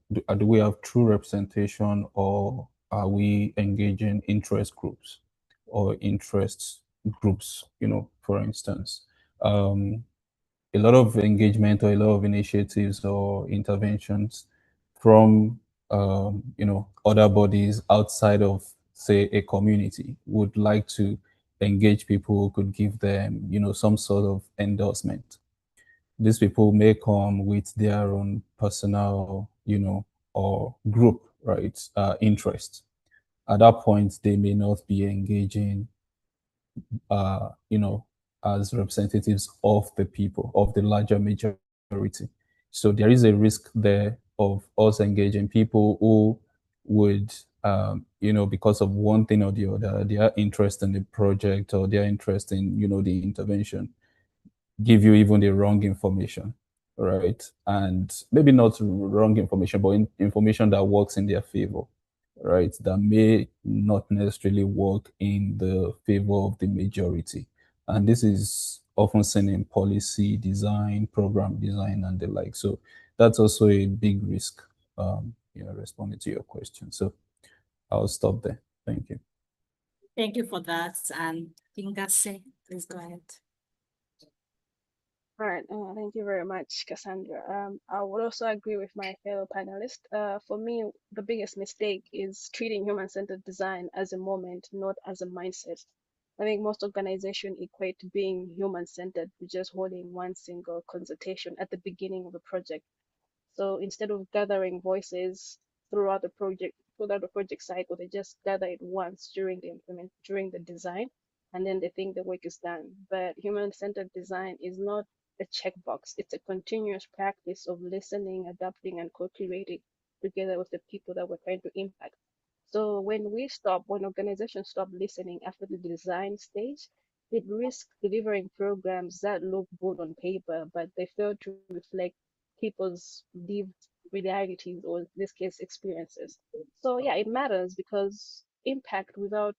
we have true representation, or are we engaging interest groups or interest groups? For instance, a lot of engagement or a lot of initiatives or interventions from other bodies outside of, say, a community would like to engage people who could give them some sort of endorsement. These people may come with their own personal or group interest. At that point, they may not be engaging as representatives of the people, of the larger majority. So there is a risk there of us engaging people who would, because of one thing or the other, their interest in the project or their interest in, the intervention, give you even the wrong information, right? And maybe not wrong information, but information that works in their favor, right? That may not necessarily work in the favor of the majority. And this is often seen in policy design, program design, and the like. So that's also a big risk, responding to your question. So I'll stop there. Thank you. Thank you for that. And Ingase, please go ahead. All right, thank you very much, Cassandra. I would also agree with my fellow panelists. For me, the biggest mistake is treating human-centered design as a moment, not as a mindset. I think most organizations equate being human-centered with just holding one single consultation at the beginning of the project. So instead of gathering voices throughout the project cycle, they just gather it once during the design, and then they think the work is done. But human-centered design is not a checkbox. It's a continuous practice of listening, adapting, and co-creating together with the people that we're trying to impact. So when organizations stop listening after the design stage, it risks delivering programs that look good on paper, but they fail to reflect people's lived realities, or in this case, experiences. So yeah, it matters because impact without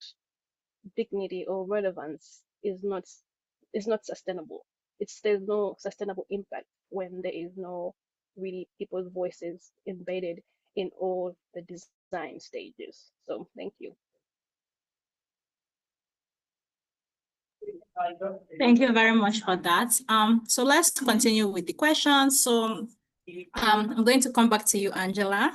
dignity or relevance is not sustainable. There's no sustainable impact when there is no really people's voices embedded in all the design stages. So thank you. Thank you very much for that. So let's continue with the questions. So I'm going to come back to you, Angela.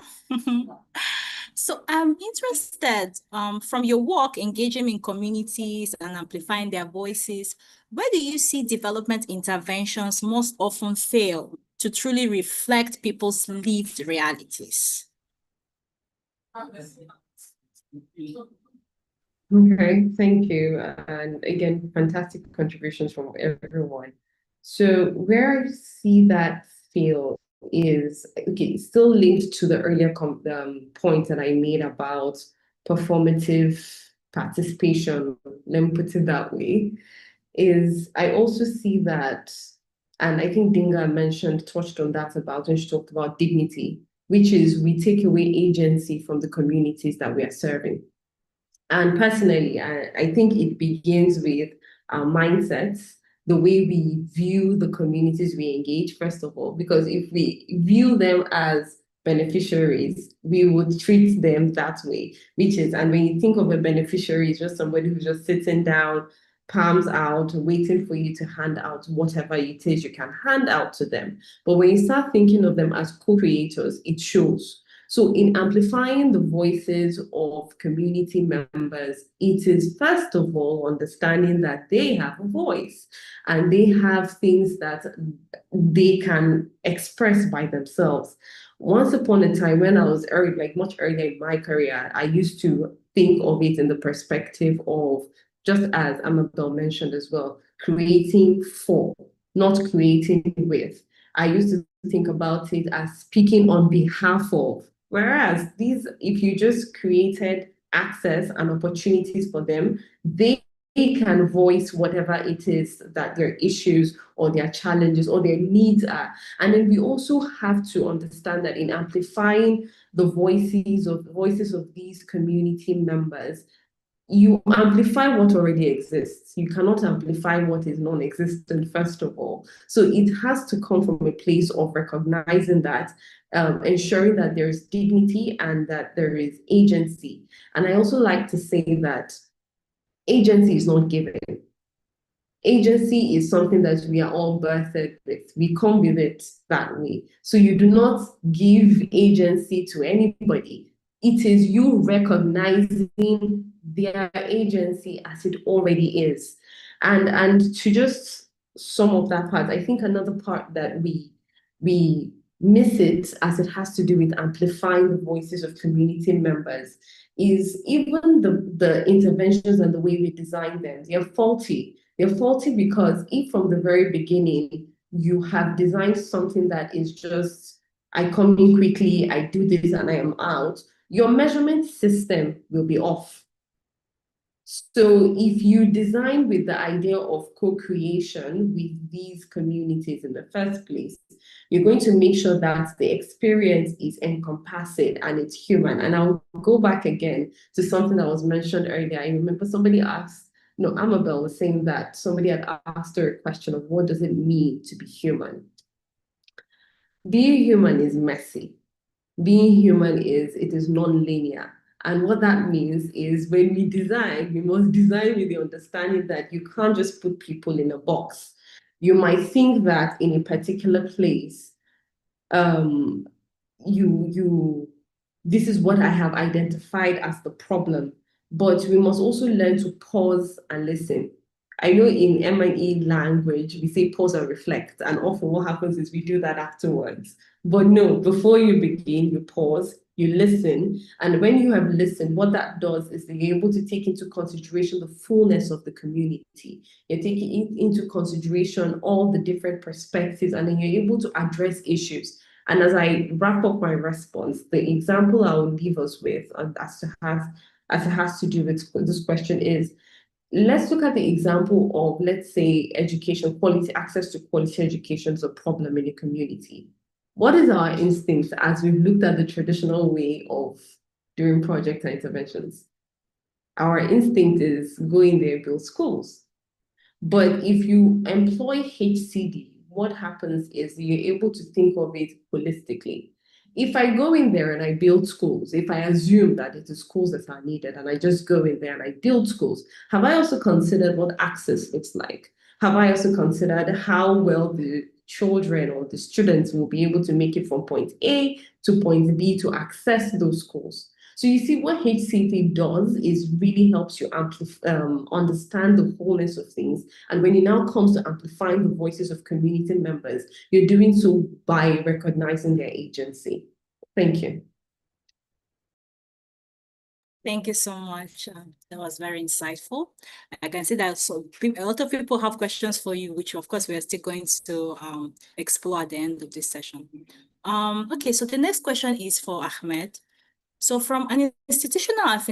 So I'm interested from your work engaging in communities and amplifying their voices, where do you see development interventions most often fail to truly reflect people's lived realities. Okay, thank you. And again, fantastic contributions from everyone. So where I see that feel is, okay, still linked to the earlier point that I made about performative participation, let me put it that way, is I also see that, and I think Dinga touched on that about when she talked about dignity, which is we take away agency from the communities that we are serving. And personally, I think it begins with our mindsets, the way we view the communities we engage, first of all, because if we view them as beneficiaries, we would treat them that way, which is, and when you think of a beneficiary, it's just somebody who's just sitting down, palms out, waiting for you to hand out whatever it is you can hand out to them. But when you start thinking of them as co-creators, it shows. So in amplifying the voices of community members, it is first of all understanding that they have a voice and they have things that they can express by themselves. Once upon a time, when I was early, like much earlier in my career, I used to think of it in the perspective of, just as Amabel mentioned as well, creating for, not creating with. I used to think about it as speaking on behalf of. Whereas these, if you just created access and opportunities for them, they can voice whatever it is that their issues or their challenges or their needs are. And then we also have to understand that in amplifying the voices of these community members, you amplify what already exists. You cannot amplify what is non-existent, first of all. So it has to come from a place of recognizing that, ensuring that there is dignity and that there is agency. And I also like to say that agency is not given. Agency is something that we are all birthed with. We come with it that way. So you do not give agency to anybody. It is you recognizing their agency as it already is. And to just sum up that part, I think another part that we miss it as it has to do with amplifying the voices of community members is even the interventions and the way we design them, they're faulty. They're faulty because if from the very beginning you have designed something that is just, I come in quickly, I do this and I am out, your measurement system will be off. So if you design with the idea of co-creation with these communities in the first place, you're going to make sure that the experience is encompassing and it's human. And I'll go back again to something that was mentioned earlier. I remember somebody asked, no, Amabel was saying that somebody had asked her a question of what does it mean to be human? Being human is messy. Being human it is non-linear. And what that means is when we design, we must design with the understanding that you can't just put people in a box. You might think that in a particular place, this is what I have identified as the problem, but we must also learn to pause and listen. I know in M&E language, we say pause and reflect, and often what happens is we do that afterwards. But no, before you begin, you pause, you listen, and when you have listened, what that does is that you're able to take into consideration the fullness of the community. You're taking into consideration all the different perspectives, and then you're able to address issues. And as I wrap up my response, the example I will leave us with as it has to do with this question is, let's look at the example of, let's say, education, access to quality education is a problem in a community. What is our instinct as we've looked at the traditional way of doing project interventions? Our instinct is go in there, build schools. But if you employ HCD, what happens is you're able to think of it holistically. If I go in there and I build schools, if I assume that it is schools that are needed and I just go in there and I build schools, have I also considered what access looks like? Have I also considered how well the children or the students will be able to make it from point A to point B to access those schools? So you see, what HCP does is really helps you understand the wholeness of things. And when it now comes to amplifying the voices of community members, you're doing so by recognizing their agency. Thank you. Thank you so much. That was very insightful. I can see that a lot of people have questions for you, which of course we are still going to explore at the end of this session. Okay, so the next question is for Ahmed. So from an institutional and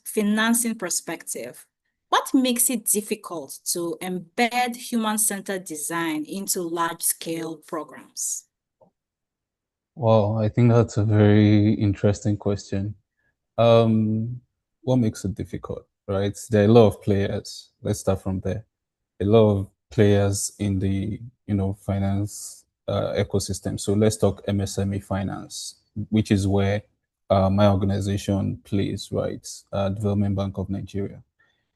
financing perspective, what makes it difficult to embed human-centered design into large-scale programs? Well, I think that's a very interesting question. What makes it difficult, right? There are a lot of players. Let's start from there. A lot of players in the finance ecosystem. So let's talk MSME finance, which is where my organization plays, right? Development Bank of Nigeria.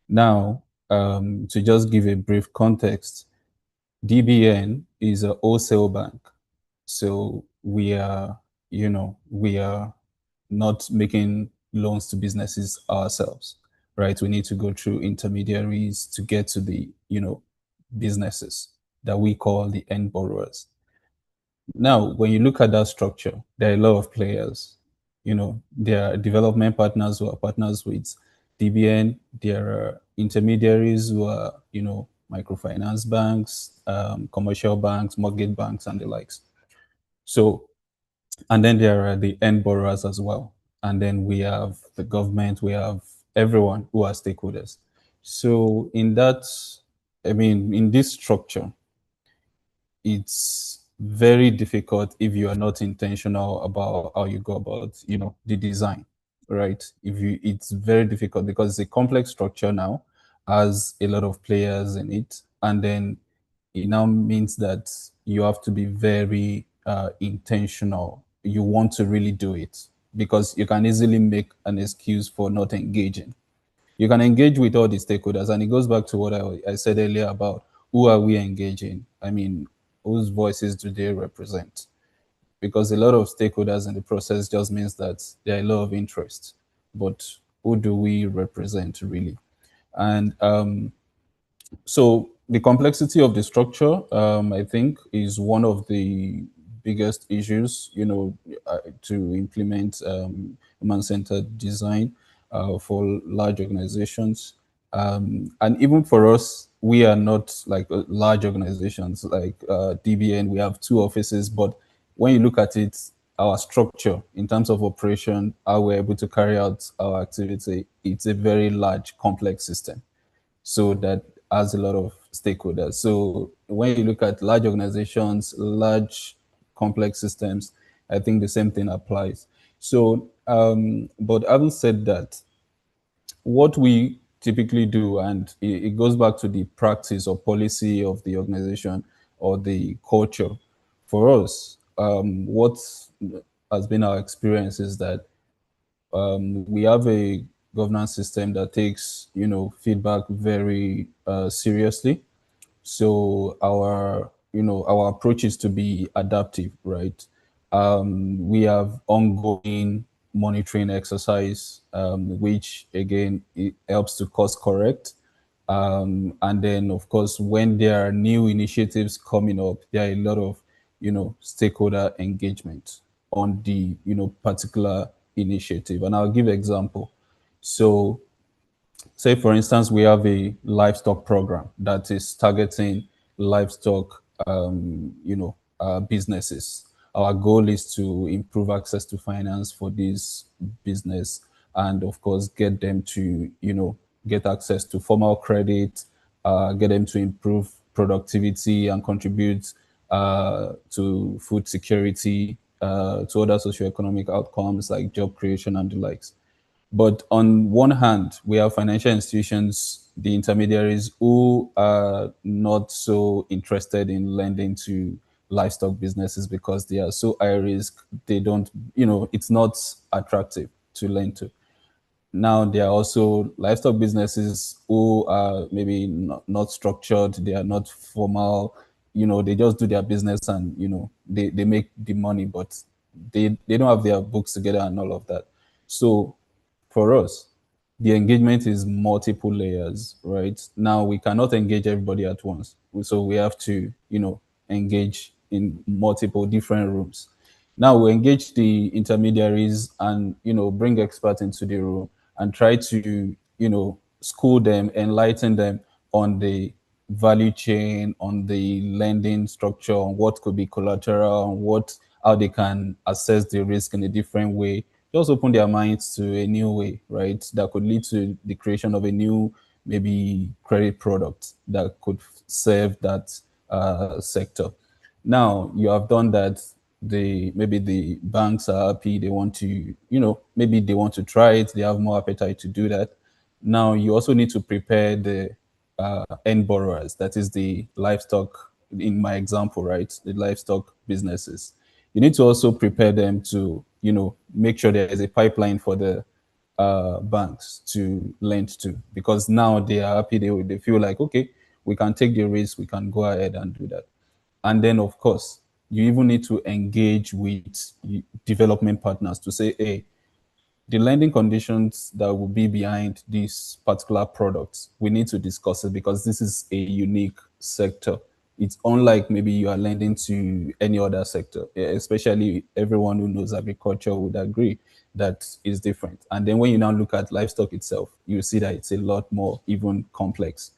Now, to just give a brief context, DBN is a wholesale bank. So we are, we are not making loans to businesses ourselves, right? We need to go through intermediaries to get to the, businesses that we call the end borrowers. Now, when you look at that structure, there are a lot of players. There are development partners who are partners with DBN. There are intermediaries who are, microfinance banks, commercial banks, mortgage banks, and the likes. So, and then there are the end borrowers as well. And then we have the government, we have everyone who are stakeholders. So in that, in this structure, it's very difficult if you are not intentional about how you go about, the design, right? It's very difficult because it's a complex structure now, has a lot of players in it, and then it now means that you have to be very intentional. You want to really do it because you can easily make an excuse for not engaging. You can engage with all the stakeholders, and it goes back to what I said earlier about who are we engaging? Whose voices do they represent? Because a lot of stakeholders in the process just means that there are a lot of interest, but who do we represent really? And so the complexity of the structure, I think, is one of the biggest issues, to implement human-centered design for large organizations. And even for us, we are not like large organizations like DBN. We have 2 offices, but when you look at it, our structure in terms of operation, how we're able to carry out our activity, it's a very large, complex system. So that has a lot of stakeholders. So when you look at large organizations, large complex systems, I think the same thing applies. So, but having said that, what we typically do, and it goes back to the practice or policy of the organization or the culture, for us, what has been our experience is that we have a governance system that takes feedback very seriously. So our approach is to be adaptive, right? We have ongoing monitoring exercise, which again it helps to course correct. And then of course, when there are new initiatives coming up, there are a lot of stakeholder engagement on the particular initiative. And I'll give an example. So say, for instance, we have a livestock program that is targeting livestock, businesses. Our goal is to improve access to finance for this business, and of course, get them to, get access to formal credit, get them to improve productivity and contribute to food security, to other socioeconomic outcomes like job creation and the likes. But on one hand, we have financial institutions, the intermediaries, who are not so interested in lending to livestock businesses because they are so high risk. They don't, it's not attractive to lend to. Now, there are also livestock businesses who are maybe not structured, they are not formal, they just do their business and, they make the money, but they don't have their books together and all of that. So for us, the engagement is multiple layers, right? Now we cannot engage everybody at once. So we have to, engage in multiple different rooms. Now we engage the intermediaries and, bring experts into the room and try to, school them, enlighten them on the value chain, on the lending structure, on what could be collateral, on how they can assess the risk in a different way. Just open their minds to a new way, right? That could lead to the creation of a new, maybe credit product that could serve that sector. Now you have done that. Maybe the banks are happy. They want to, maybe they want to try it. They have more appetite to do that. Now you also need to prepare the end borrowers. That is the livestock. In my example, right, the livestock businesses. You need to also prepare them to, make sure there is a pipeline for the banks to lend to, because now they are happy. They feel like, okay, we can take the risk. We can go ahead and do that. And then, of course, you even need to engage with development partners to say, hey, the lending conditions that will be behind these particular products, we need to discuss it because this is a unique sector. It's unlike maybe you are lending to any other sector, especially everyone who knows agriculture would agree that is different. And then when you now look at livestock itself, you see that it's a lot more even complex,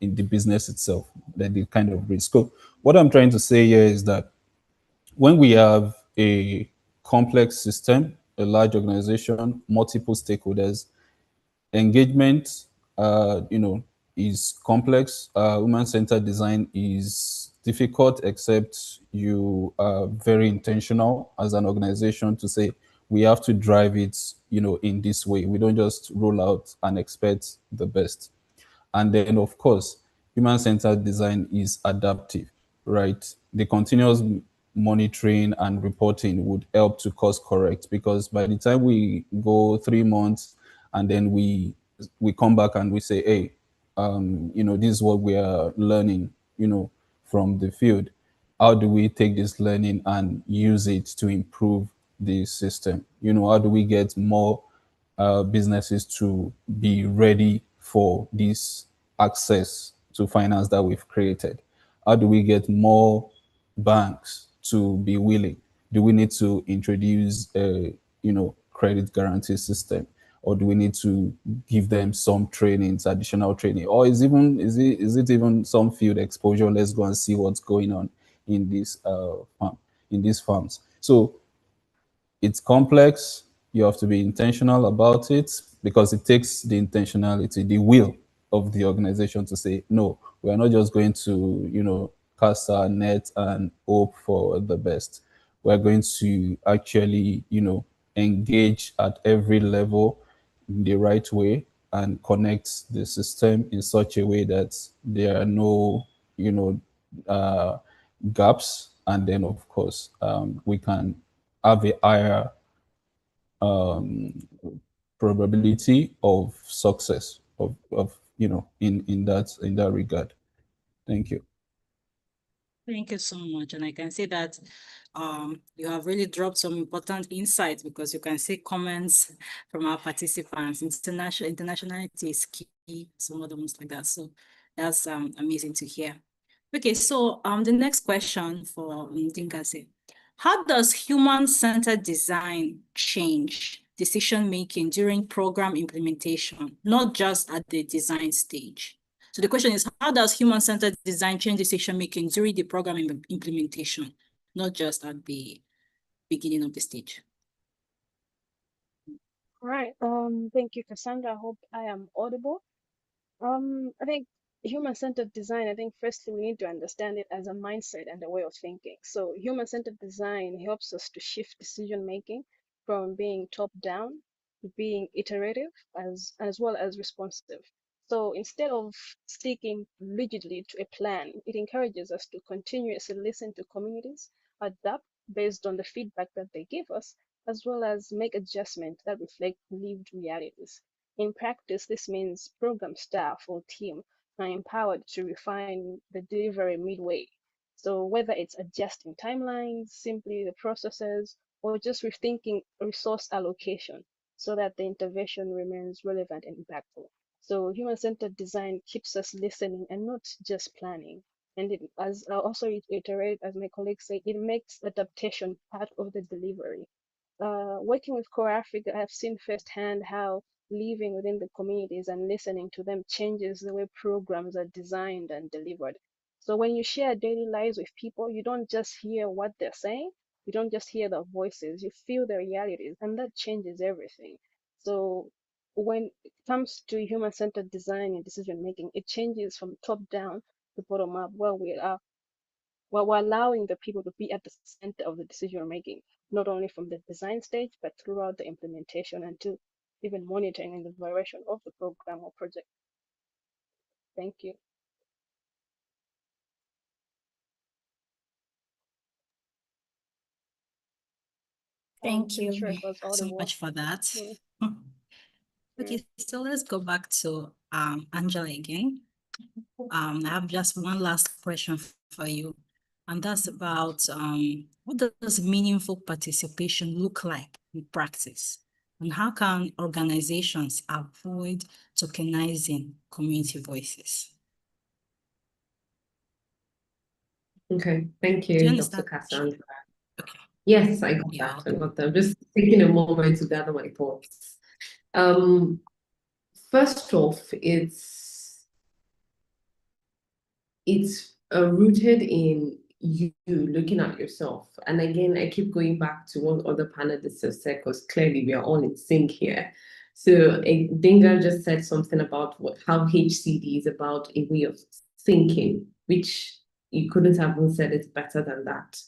in the business itself, that the kind of risk. So what I'm trying to say here is that when we have a complex system, a large organization, multiple stakeholders, engagement, is complex. Human-centered design is difficult, except you are very intentional as an organization to say we have to drive it, in this way. We don't just roll out and expect the best. And then, of course, human-centered design is adaptive, right? The continuous monitoring and reporting would help to course correct, because by the time we go 3 months and then we come back and we say, hey, this is what we are learning, from the field. How do we take this learning and use it to improve the system? How do we get more businesses to be ready for this access to finance that we've created? How do we get more banks to be willing? Do we need to introduce a credit guarantee system, or do we need to give them some trainings, additional training, or is it even some field exposure? Let's go and see what's going on in this farm, in these farms. So it's complex. You have to be intentional about it, because it takes the intentionality, the will of the organization to say, no, we are not just going to, cast our net and hope for the best. We're going to actually, engage at every level in the right way and connect the system in such a way that there are no, uh, gaps. And then, of course, we can have a higher probability of success of in that regard. Thank you. Thank you so much. And I can see that you have really dropped some important insights, because you can see comments from our participants. Internationality is key, some other ones like that. So that's amazing to hear. Okay, so the next question for Dinkase. How does human-centered design change decision-making during program implementation, not just at the design stage? So the question is, how does human-centered design change decision-making during the program implementation, not just at the beginning of the stage? All right. Thank you, Cassandra. I hope I am audible. I think human-centered design, I think firstly we need to understand it as a mindset and a way of thinking. So human-centered design helps us to shift decision-making from being top-down to being iterative as well as responsive. So instead of sticking rigidly to a plan, it encourages us to continuously listen to communities, adapt based on the feedback that they give us, as well as make adjustments that reflect lived realities. In practice, this means program staff or team are empowered to refine the delivery midway. So whether it's adjusting timelines, simply the processes, or just rethinking resource allocation. so that the intervention remains relevant and impactful. So human-centered design keeps us listening and not just planning. And it, as I also iterate, as my colleagues say, it makes adaptation part of the delivery. Working with Core Africa, I've seen firsthand how living within the communities and listening to them changes the way programs are designed and delivered. So when you share daily lives with people, you don't just hear what they're saying, you don't just hear their voices, you feel their realities, and that changes everything. So when it comes to human-centered design and decision making, it changes from top down to bottom up, where we're allowing the people to be at the center of the decision making, not only from the design stage, but throughout the implementation and to even monitoring and evaluation of the program or project. Thank you. Thank you Sure, it was so audible. much for that. Mm. Okay, so let's go back to Angela again. I have just one last question for you, and that's about what does meaningful participation look like in practice? And how can organizations avoid tokenizing community voices? Okay, thank Do you you, Dr. understand? Cassandra. Okay. Yes, I got Yeah, that. I got that. Just taking a moment to gather my thoughts. First off, it's rooted in you looking at yourself. And again, I keep going back to what other panelists have said, because clearly we are all in sync here. So Dinga just said something about how HCD is about a way of thinking, which you couldn't have said it better than that.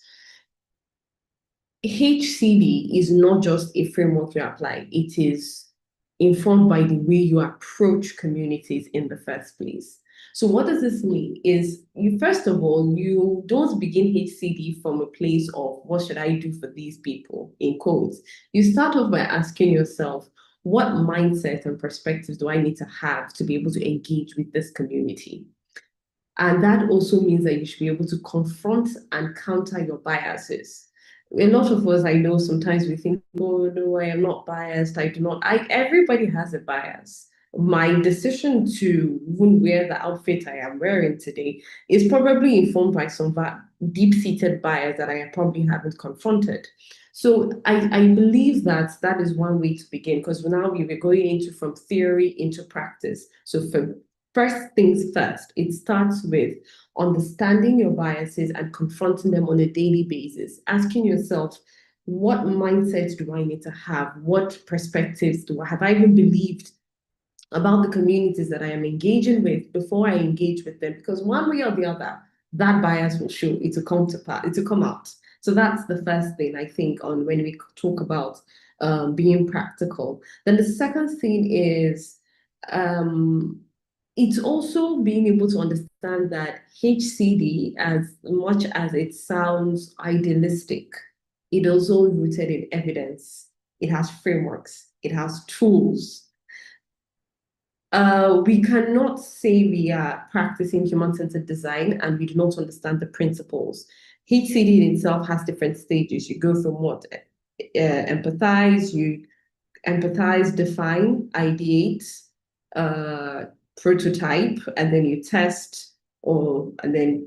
HCD is not just a framework you apply, it is informed by the way you approach communities in the first place. So what does this mean? Is you, first of all, you don't begin HCD from a place of what should I do for these people, in quotes. You start off by asking yourself, what mindset and perspectives do I need to have to be able to engage with this community? And that also means that you should be able to confront and counter your biases. A lot of us, I know, sometimes we think, oh no, I am not biased. I do not. Everybody has a bias. My decision to even wear the outfit I am wearing today is probably informed by some deep-seated bias that I probably haven't confronted. So I believe that that is one way to begin, because now we were going into from theory into practice. So first things first, it starts with understanding your biases and confronting them on a daily basis, asking yourself, what mindsets do I need to have? What perspectives have I even believed about the communities that I am engaging with before I engage with them? Because one way or the other, that bias will show, it will come out. So that's the first thing I think on when we talk about being practical. Then the second thing is it's also being able to understand that HCD, as much as it sounds idealistic, it also rooted in evidence. It has frameworks, it has tools. We cannot say we are practicing human-centered design and we do not understand the principles. HCD in itself has different stages. You go from what? Empathize, define, ideate, prototype, and then you test, and then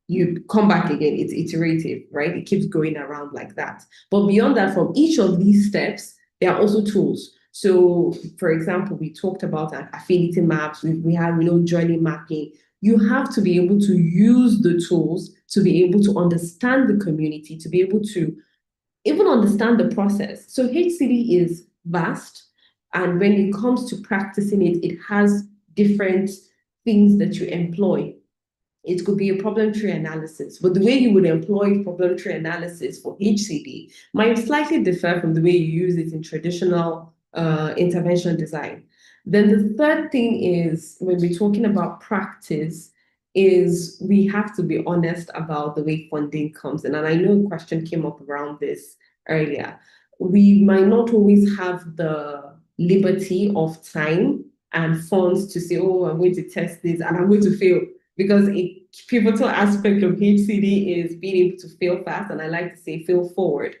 you come back again. It's iterative, right? It keeps going around like that. But beyond that, from each of these steps, there are also tools. So, for example, we talked about affinity maps. We have, journey mapping. You have to be able to use the tools to be able to understand the community, to be able to even understand the process. So HCD is vast, and when it comes to practicing it, it has different things that you employ. It could be a problem tree analysis, but the way you would employ problem tree analysis for HCD might slightly differ from the way you use it in traditional intervention design. Then the third thing is, when we're talking about practice, is we have to be honest about the way funding comes in. And I know a question came up around this earlier. We might not always have the liberty of time and funds to say, oh, I'm going to test this and I'm going to fail. Because a pivotal aspect of HCD is being able to fail fast, and I like to say fail forward.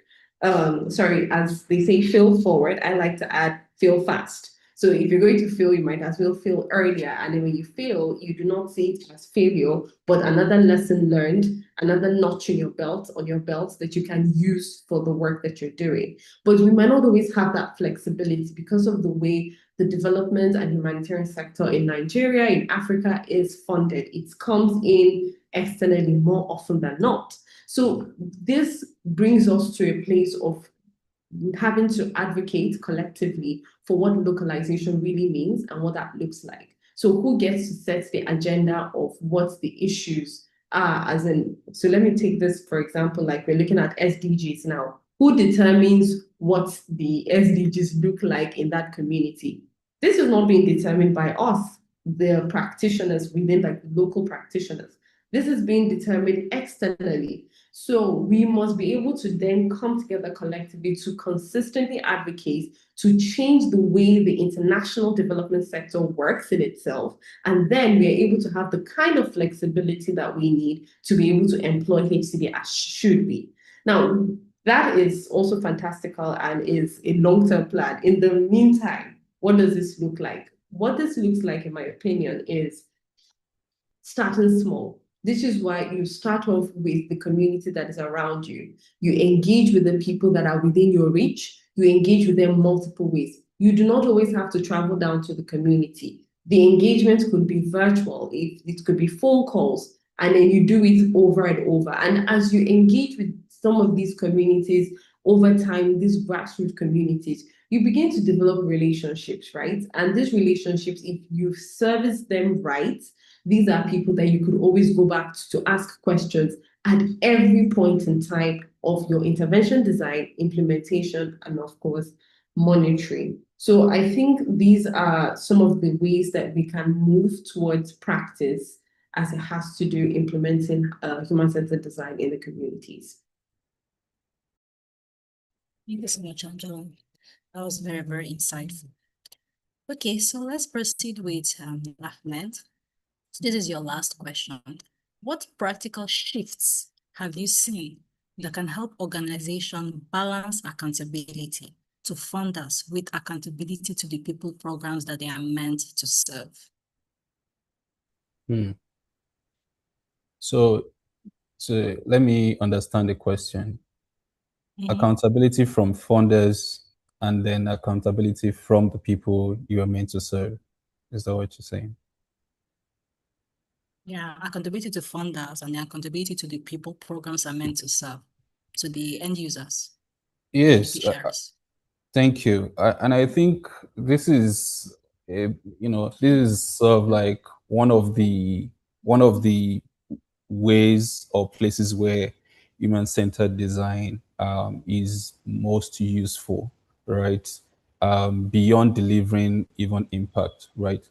sorry, as they say, fail forward, I like to add fail fast. So if you're going to fail, you might as well fail earlier. And then when you fail, you do not see it as failure, but another lesson learned, another notch in your belt, on your belt that you can use for the work that you're doing. But we might not always have that flexibility because of the way the development and humanitarian sector in Nigeria, in Africa is funded. It comes in externally more often than not. So this brings us to a place of having to advocate collectively for what localization really means and what that looks like. So who gets to set the agenda of what the issues are, as in, so let me take this, for example, like we're looking at SDGs now. Who determines what the SDGs look like in that community? This is not being determined by us, the practitioners within, like local practitioners. This is being determined externally. So we must be able to then come together collectively to consistently advocate to change the way the international development sector works in itself. And then we are able to have the kind of flexibility that we need to be able to employ HCD as should be. Now, that is also fantastical and is a long-term plan. In the meantime, what does this look like? What this looks like, in my opinion, is starting small. This is why you start off with the community that is around you. You engage with the people that are within your reach. You engage with them multiple ways. You do not always have to travel down to the community. The engagement could be virtual, it could be phone calls, and then you do it over and over. And as you engage with some of these communities over time, these grassroots communities, you begin to develop relationships, right? And these relationships, if you service them right, these are people that you could always go back to ask questions at every point in time of your intervention design, implementation, and of course, monitoring. So I think these are some of the ways that we can move towards practice as it has to do implementing human-centered design in the communities. Thank you so much, Angela. That was very, very insightful. Okay, so let's proceed with Ahmed. So this is your last question. What practical shifts have you seen that can help organizations balance accountability to funders with accountability to the people programs that they are meant to serve? So let me understand the question. Accountability from funders and then accountability from the people you are meant to serve. Is that what you're saying? Yeah, accountability to funders and the accountability to the people programs are meant to serve. So the end users. Yes. Beneficiaries. Thank you. And I think this is, this is sort of like one of the ways or places where human-centered design is most useful, right? Beyond delivering even impact, right?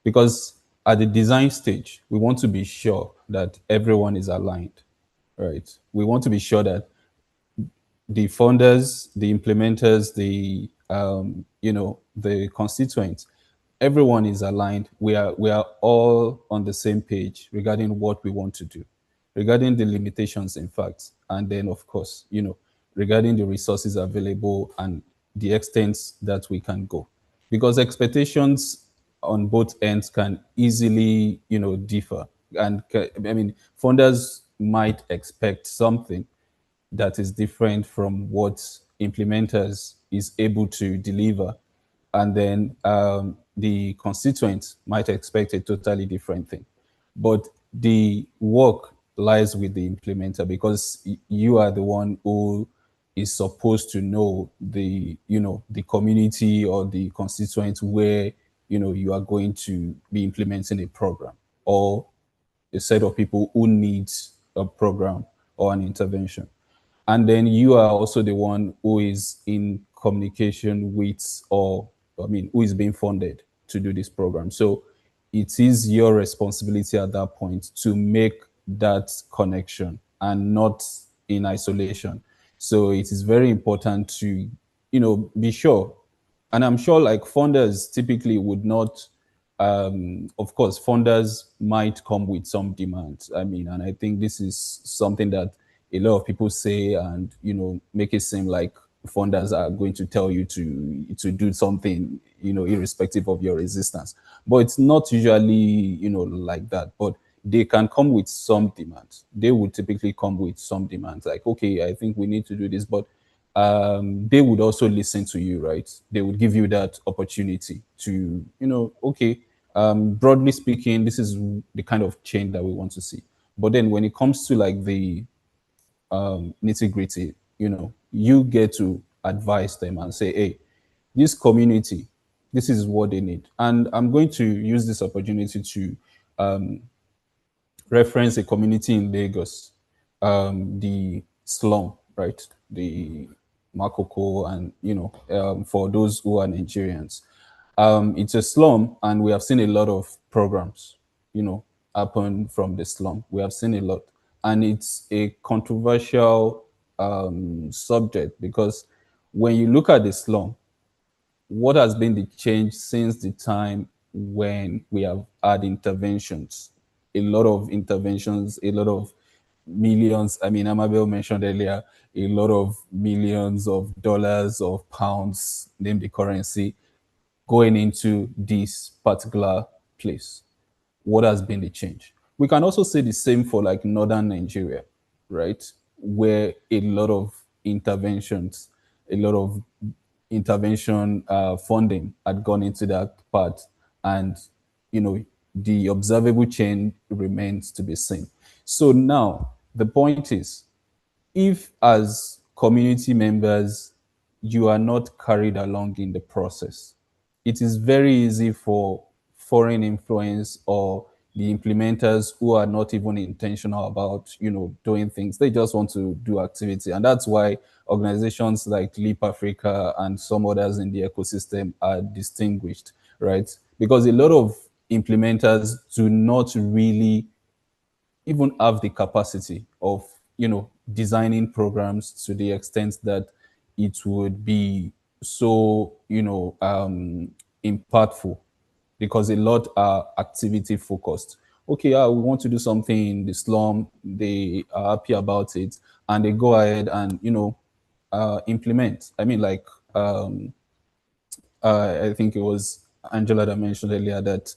Because at the design stage, we want to be sure that everyone is aligned, right? We want to be sure that the funders, the implementers, the the constituents, everyone is aligned. We are all on the same page regarding what we want to do, regarding the limitations, in fact, and then of course, regarding the resources available and the extent that we can go, because expectations on both ends can easily, differ. And I mean, funders might expect something that is different from what implementers is able to deliver. And then the constituents might expect a totally different thing. But the work lies with the implementer, because you are the one who is supposed to know the the community or the constituents where you are going to be implementing a program, or a set of people who needs a program or an intervention. And then you are also the one who is in communication with, or I mean, who is being funded to do this program. So it is your responsibility at that point to make that connection and not in isolation. So it is very important to, be sure. And I'm sure like funders typically would not, of course, funders might come with some demands. I mean, and I think this is something that a lot of people say, and make it seem like funders are going to tell you to do something, irrespective of your resistance. But it's not usually, like that. But they can come with some demands. They would typically come with some demands, like, okay, I think we need to do this, but they would also listen to you, right? They would give you that opportunity to, okay, broadly speaking, this is the kind of change that we want to see. But then when it comes to like the nitty gritty, you get to advise them and say, hey, this community, this is what they need. And I'm going to use this opportunity to reference a community in Lagos, the slum, right? The Makoko, and for those who are Nigerians, it's a slum, and we have seen a lot of programs, happen from the slum. We have seen a lot, and it's a controversial subject, because when you look at the slum, what has been the change since the time when we have had interventions? A lot of interventions, a lot of millions. I mean, Amabel mentioned earlier, a lot of millions of dollars, of pounds, name the currency, going into this particular place. What has been the change? We can also say the same for like northern Nigeria, right? Where a lot of interventions, a lot of intervention funding had gone into that part, and the observable change remains to be seen. So now the point is, if as community members you are not carried along in the process, it is very easy for foreign influence or the implementers who are not even intentional about doing things. They just want to do activity, and that's why organizations like Leap Africa and some others in the ecosystem are distinguished, right? Because a lot of implementers do not really even have the capacity of designing programs to the extent that it would be so impactful, because a lot are activity focused. Okay, we want to do something in the slum, they are happy about it, and they go ahead and implement. I mean, like I think it was Angela that mentioned earlier that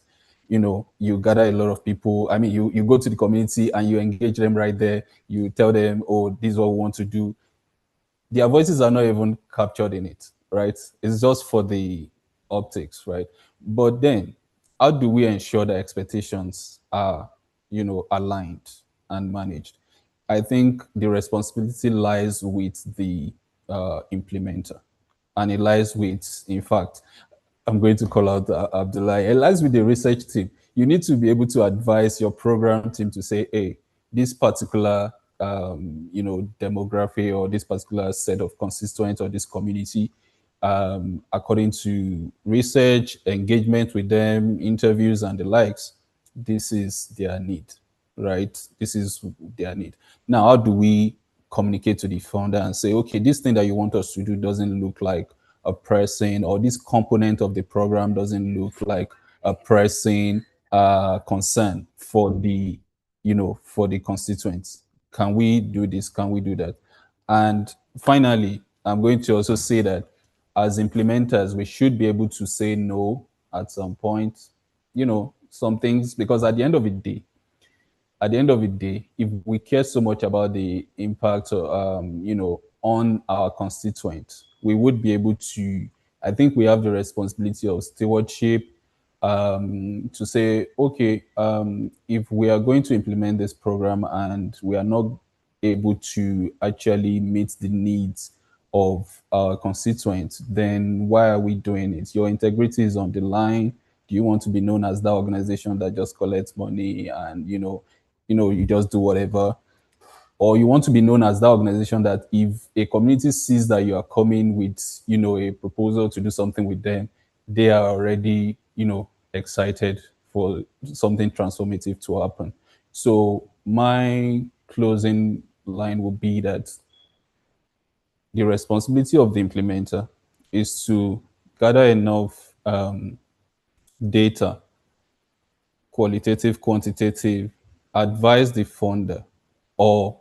you gather a lot of people. I mean, you go to the community and you engage them right there. You tell them, oh, this is what we want to do. Their voices are not even captured in it, right? It's just for the optics, right? But then, how do we ensure that expectations are aligned and managed? I think the responsibility lies with the implementer, and it lies with, in fact, I'm going to call out Abdullah. It lies with the research team. You need to be able to advise your program team to say, hey, this particular demography, or this particular set of constituents, or this community, according to research, engagement with them, interviews, and the likes, this is their need, right? This is their need. Now, how do we communicate to the founder and say, okay, this thing that you want us to do doesn't look like a pressing, or this component of the program doesn't look like a pressing concern for the for the constituents? Can we do this? Can we do that? And finally, I'm going to also say that as implementers, we should be able to say no at some point, some things, because at the end of the day, if we care so much about the impact, on our constituents, we would be able to. I think we have the responsibility of stewardship, to say, okay, if we are going to implement this program and we are not able to actually meet the needs of our constituents, then why are we doing it? Your integrity is on the line. Do you want to be known as that organization that just collects money and you just do whatever? Or you want to be known as that organization that if a community sees that you are coming with a proposal to do something with them, they are already excited for something transformative to happen? So my closing line would be that the responsibility of the implementer is to gather enough data, qualitative, quantitative, advise the funder, or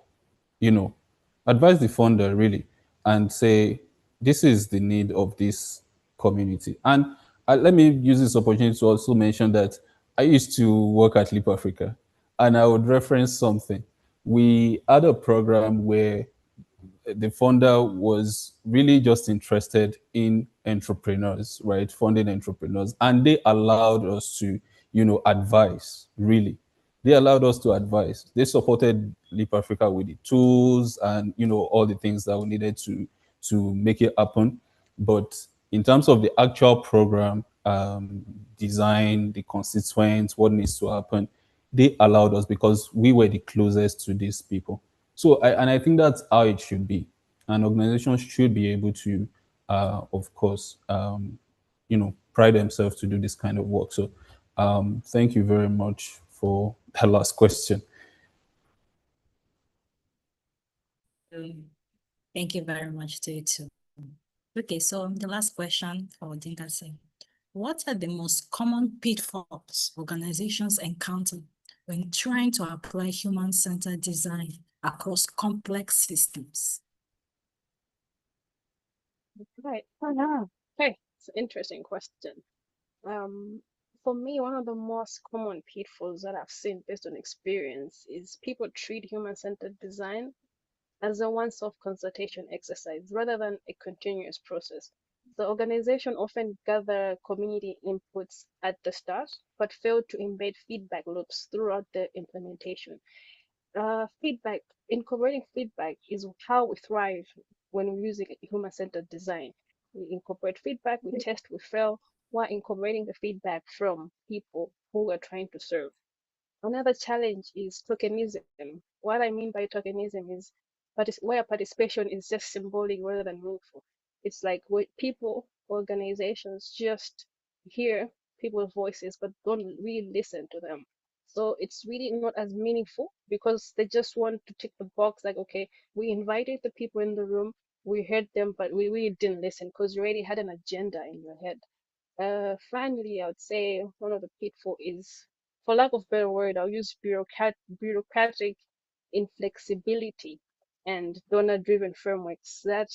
advise the funder really and say, this is the need of this community. And let me use this opportunity to also mention that I used to work at Leap Africa, and I would reference something. We had a program where the funder was really just interested in entrepreneurs, right? Funding entrepreneurs. And they allowed us to, advise, really. They allowed us to advise. They supported Leap Africa with the tools and, all the things that we needed to make it happen. But in terms of the actual program, design, the constituents, what needs to happen, they allowed us because we were the closest to these people. So, I think that's how it should be. An organization should be able to, of course, pride themselves to do this kind of work. So, thank you very much for that last question. Thank you very much to you too. Okay, so the last question for Dinkase. What are the most common pitfalls organizations encounter when trying to apply human-centered design across complex systems? Right. Oh, no. Okay, it's an interesting question. For me, one of the most common pitfalls that I've seen based on experience is people treat human-centered design as a one-off consultation exercise rather than a continuous process. The organization often gather community inputs at the start, but fail to embed feedback loops throughout the implementation. Incorporating feedback is how we thrive when we're using human-centered design. We incorporate feedback, we test, we fail, while incorporating the feedback from people who we're trying to serve. Another challenge is tokenism. What I mean by tokenism is where participation is just symbolic rather than meaningful. It's like people, organizations just hear people's voices but don't really listen to them. So it's really not as meaningful because they just want to tick the box like, okay, we invited the people in the room, we heard them, but we really didn't listen because you already had an agenda in your head. Finally, I would say one of the pitfalls is, for lack of better word, I'll use bureaucratic inflexibility and donor-driven frameworks that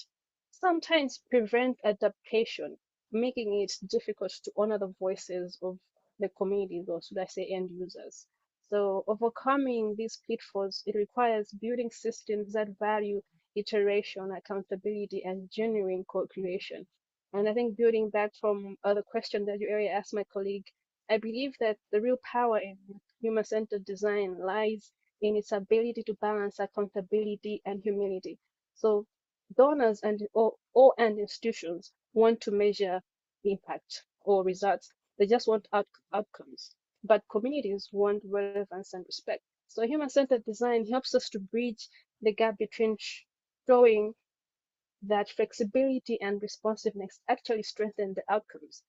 sometimes prevent adaptation, making it difficult to honor the voices of the communities, or should I say end users. So overcoming these pitfalls, it requires building systems that value iteration, accountability, and genuine co-creation. And I think building back from the question that you earlier asked my colleague, I believe that the real power in human-centered design lies in its ability to balance accountability and humility. So donors and and institutions want to measure impact or results. They just want outcomes. But communities want relevance and respect. So human-centered design helps us to bridge the gap between showing that flexibility and responsiveness actually strengthen the outcomes.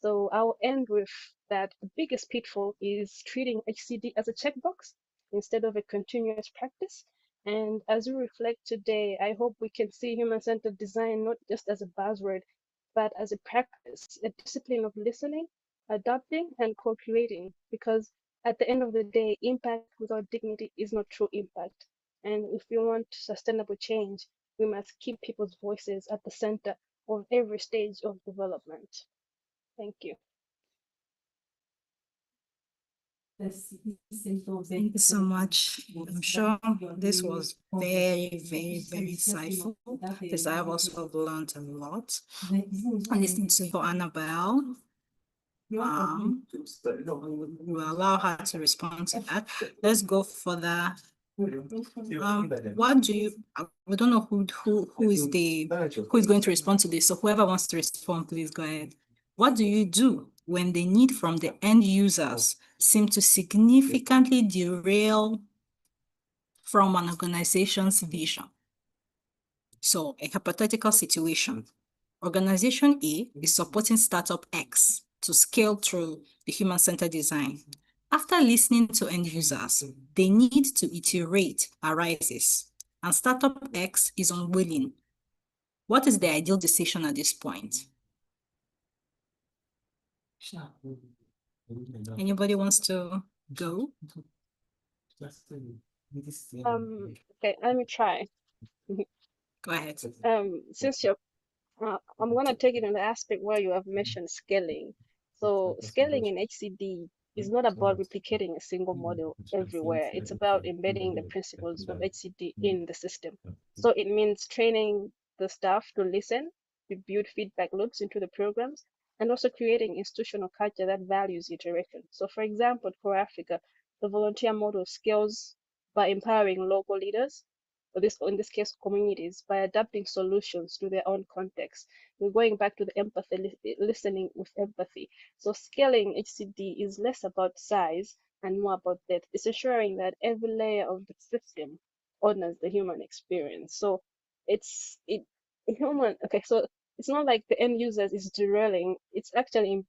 So I'll end with that the biggest pitfall is treating HCD as a checkbox instead of a continuous practice. And as we reflect today, I hope we can see human-centered design not just as a buzzword, but as a practice, a discipline of listening, adapting, and co-creating. Because at the end of the day, impact without dignity is not true impact. And if we want sustainable change, we must keep people's voices at the center of every stage of development. Thank you. Thank you so much. I'm sure this was very, very, very insightful because I've also learned a lot. Listening to for Annabelle. We'll allow her to respond to that. Let's go for the what do you we don't know who is going to respond to this. So whoever wants to respond, please go ahead. What do you do when the need from the end users seem to significantly derail from an organization's vision? So a hypothetical situation. Organization A is supporting startup X to scale through the human-centered design. After listening to end users, the need to iterate arises, and startup X is unwilling. What is the ideal decision at this point? Anybody wants to go? Okay, let me try. Go ahead. Since you're I'm gonna take it in the aspect where you have mentioned scaling. So scaling in HCD is not about replicating a single model everywhere. It's about embedding the principles of HCD in the system. So it means training the staff to listen, to build feedback loops into the programs, and also creating institutional culture that values iteration. So for example, for Africa, the volunteer model scales by empowering local leaders, or in this case, communities, by adapting solutions to their own context. We're going back to the empathy, listening with empathy. So scaling HCD is less about size and more about depth. It's ensuring that every layer of the system honors the human experience. So it's human. Okay, so it's not like the end users is derailing. It's actually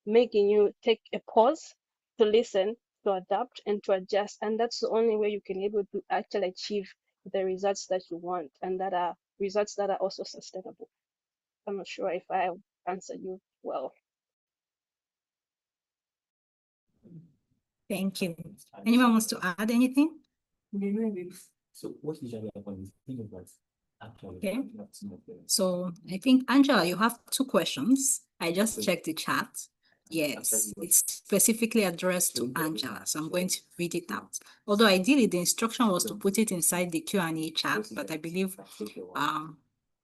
making you take a pause to listen, to adapt, and to adjust. And that's the only way you can able to actually achieve the results that you want, and that are results that are also sustainable. I'm not sure if I answered you well. Thank you. Anyone wants to add anything? Okay. So I think, Angela, you have 2 questions. I just checked the chat. Yes, it's specifically addressed to Angela, so I'm going to read it out. Although ideally the instruction was to put it inside the Q&A chat, but I believe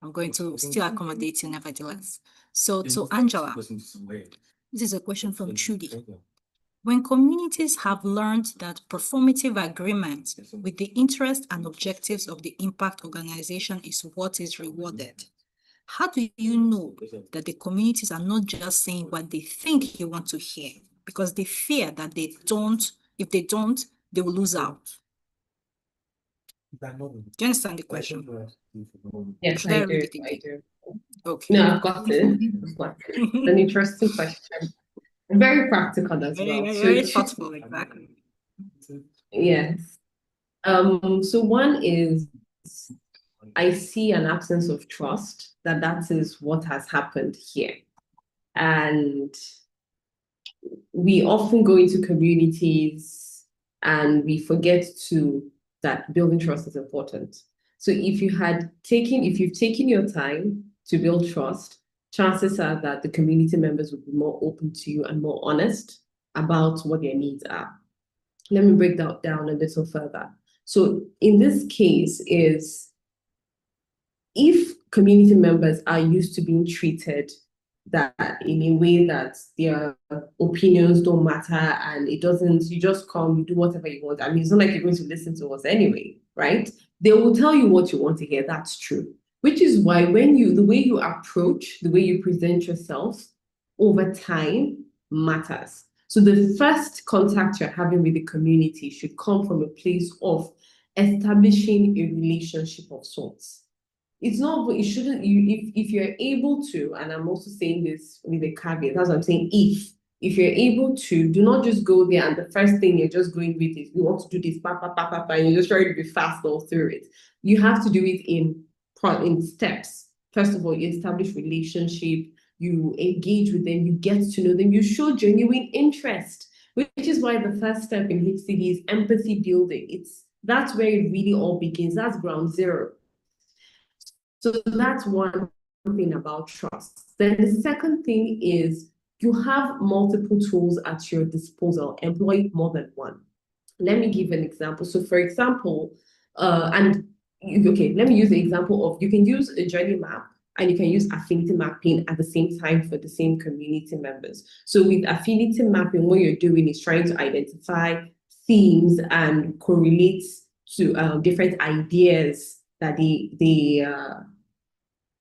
I'm going to still accommodate you nevertheless. So to Angela, this is a question from Trudy. When communities have learned that performative agreement with the interests and objectives of the impact organization is what is rewarded, how do you know that the communities are not just saying what they think you want to hear because they fear that if they don't, they will lose out? Do you understand the question? Yes, Should I read do. it I again? do. Okay. No, I've got it. It's an interesting question. Very practical as Very, well. very, So very thoughtful, exactly. yes. So one is I see an absence of trust, that is what has happened here. And we often go into communities and we forget that building trust is important. So if you've taken your time to build trust, chances are that the community members will be more open to you and more honest about what their needs are. Let me break that down a little further. So in this case is if community members are used to being treated that in a way that their opinions don't matter and you just come, you do whatever you want. I mean, it's not like you're going to listen to us anyway, right? They will tell you what you want to hear. That's true. Which is why the way you approach, the way you present yourself over time matters. So the first contact you're having with the community should come from a place of establishing a relationship of sorts. It's not, it shouldn't, if you're able to, and I'm also saying this with a caveat, that's what I'm saying, if you're able to, do not just go there and the first thing you're just going with is, we want to do this, and you're just trying to be fast all through it. You have to do it in steps. First of all, you establish relationship, you engage with them, you get to know them, you show genuine interest, which is why the first step in HCD is empathy building. That's where it really all begins. That's ground zero. So that's one thing about trust. Then the second thing is you have multiple tools at your disposal. Employ more than one. Let me give an example. So for example, let me use the example of you can use a journey map and you can use affinity mapping at the same time for the same community members. So with affinity mapping, what you're doing is trying to identify themes and correlate to different ideas that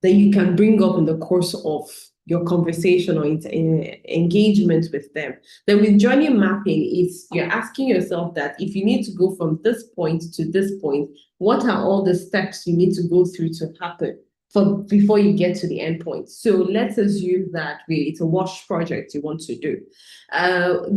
that you can bring up in the course of your conversation or engagement with them. Then with journey mapping, you're asking yourself that if you need to go from this point to this point, what are all the steps you need to go through to happen before you get to the end point? So let's assume that it's a wash project you want to do.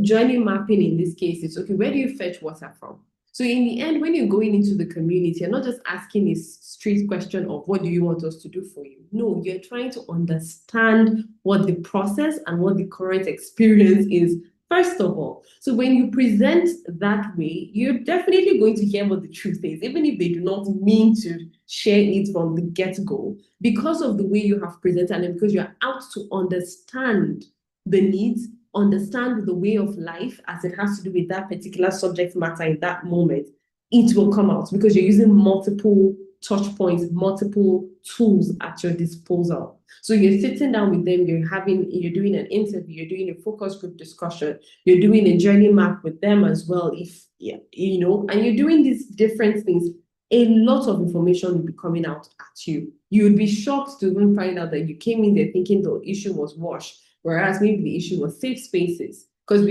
Journey mapping in this case is, okay, where do you fetch water from? So in the end, when you're going into the community, you're not just asking this straight question of what do you want us to do for you? No, you're trying to understand what the process and what the current experience is First of all, so when you present that way, you're definitely going to hear what the truth is, even if they do not mean to share it from the get-go, because of the way you have presented and because you're out to understand the needs, understand the way of life as it has to do with that particular subject matter in that moment. It will come out because you're using multiple touch points, multiple tools at your disposal. So you're sitting down with them, you're doing an interview, you're doing a focus group discussion, you're doing a journey map with them as well, and you're doing these different things. A lot of information will be coming out at you. You would be shocked to even find out that you came in there thinking the issue was WASH, whereas maybe the issue was safe spaces. Because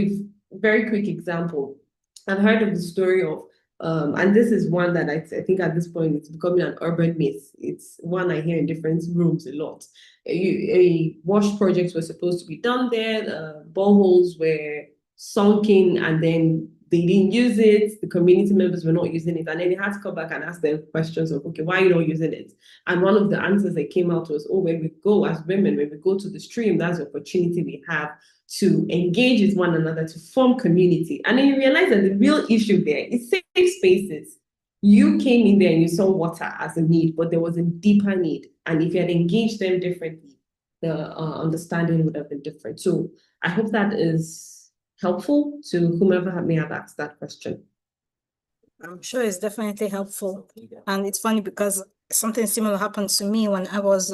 very quick example, I've heard of the story of and this is one that I think at this point it's becoming an urban myth. It's one I hear in different rooms a lot. A wash projects were supposed to be done there. Boreholes were sunk in, and then they didn't use it. The community members were not using it, and then they had to come back and ask them questions of, okay, why are you not using it? And one of the answers that came out was, oh, when we go as women, when we go to the stream, that's the opportunity we have to engage with one another, to form community. And then you realize that the real issue there is safe spaces. You came in there and you saw water as a need, but there was a deeper need. And if you had engaged them differently, the understanding would have been different. So I hope that is helpful to whomever may have asked that question. I'm sure it's definitely helpful. And it's funny because something similar happened to me when I was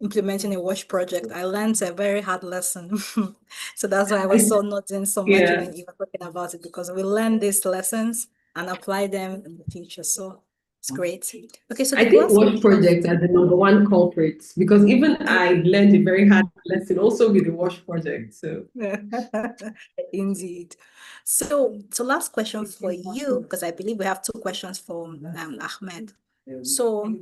implementing a WASH project. I learned a very hard lesson. So that's why I was so nodding so much when you were talking about it, because we learn these lessons and apply them in the future. So it's great. Okay, so I think WASH projects are the #1 culprits, because even I learned a very hard lesson also with the WASH project. So indeed. So last question for you, because I believe we have 2 questions from Ahmed. So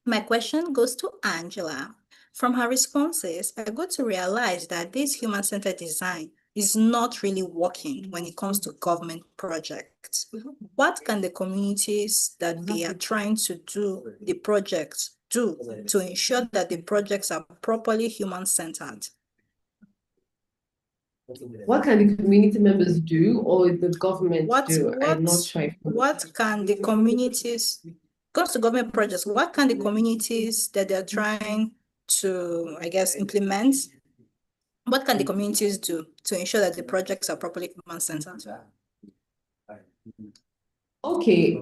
my question goes to Angela. From her responses, I got to realize that this human-centered design is not really working when it comes to government projects. What can the communities that they are trying to do the projects do to ensure that the projects are properly human-centered? What can the community members do, or the government do? I'm not sure. What can the communities, comes to government projects, what can the communities that they're trying to, I guess, implement, what can the communities do to ensure that the projects are properly human-centered? Okay.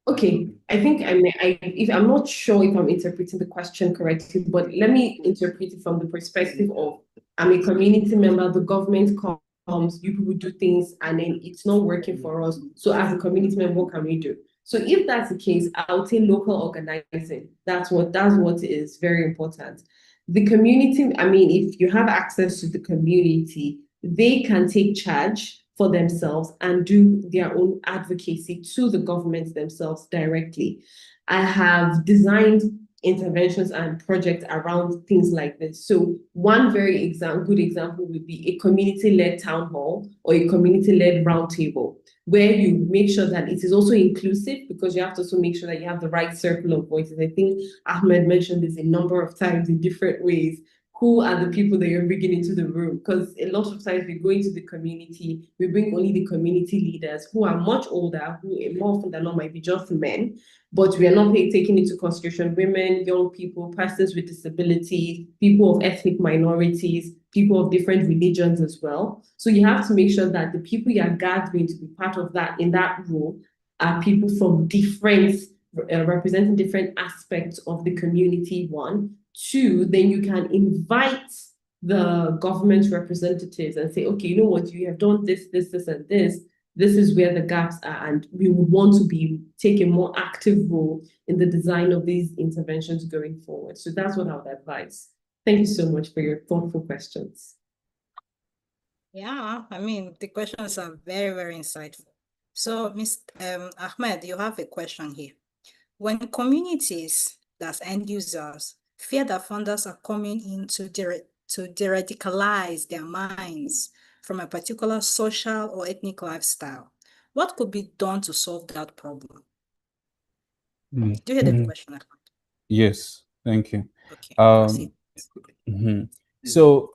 Okay. I think I'm not sure if I'm interpreting the question correctly, but let me interpret it from the perspective of, I'm a community member, the government comes, you people do things, and then it's not working for us. So as a community member, what can we do? So if that's the case, I'll say local organizing. That's what is very important. The community, if you have access to the community, they can take charge for themselves and do their own advocacy to the government themselves directly. I have designed interventions and projects around things like this. So one very good example would be a community-led town hall or a community-led roundtable, where you make sure that it is also inclusive, because you have to also make sure that you have the right circle of voices. I think Ahmed mentioned this a number of times in different ways. Who are the people that you're bringing into the room? Because a lot of times we go into the community, we bring only the community leaders who are much older, who more often than not might be just men, but we are not taking into consideration women, young people, persons with disabilities, people of ethnic minorities, people of different religions as well. So you have to make sure that the people you are gathering to be part of that in that role are people from different, representing different aspects of the community, 1. 2, then you can invite the government representatives and say, okay, you know what, you have done this, and this. This is where the gaps are, and we would want to take a more active role in the design of these interventions going forward. So that's what I would advise. Thank you so much for your thoughtful questions. Yeah, the questions are very, very insightful. So, Mr. Ahmed, you have a question here. When communities, that's end users, fear that funders are coming in to de-radicalize their minds from a particular social or ethnic lifestyle, what could be done to solve that problem? Do you hear the question? Yes, thank you. Okay, proceed. So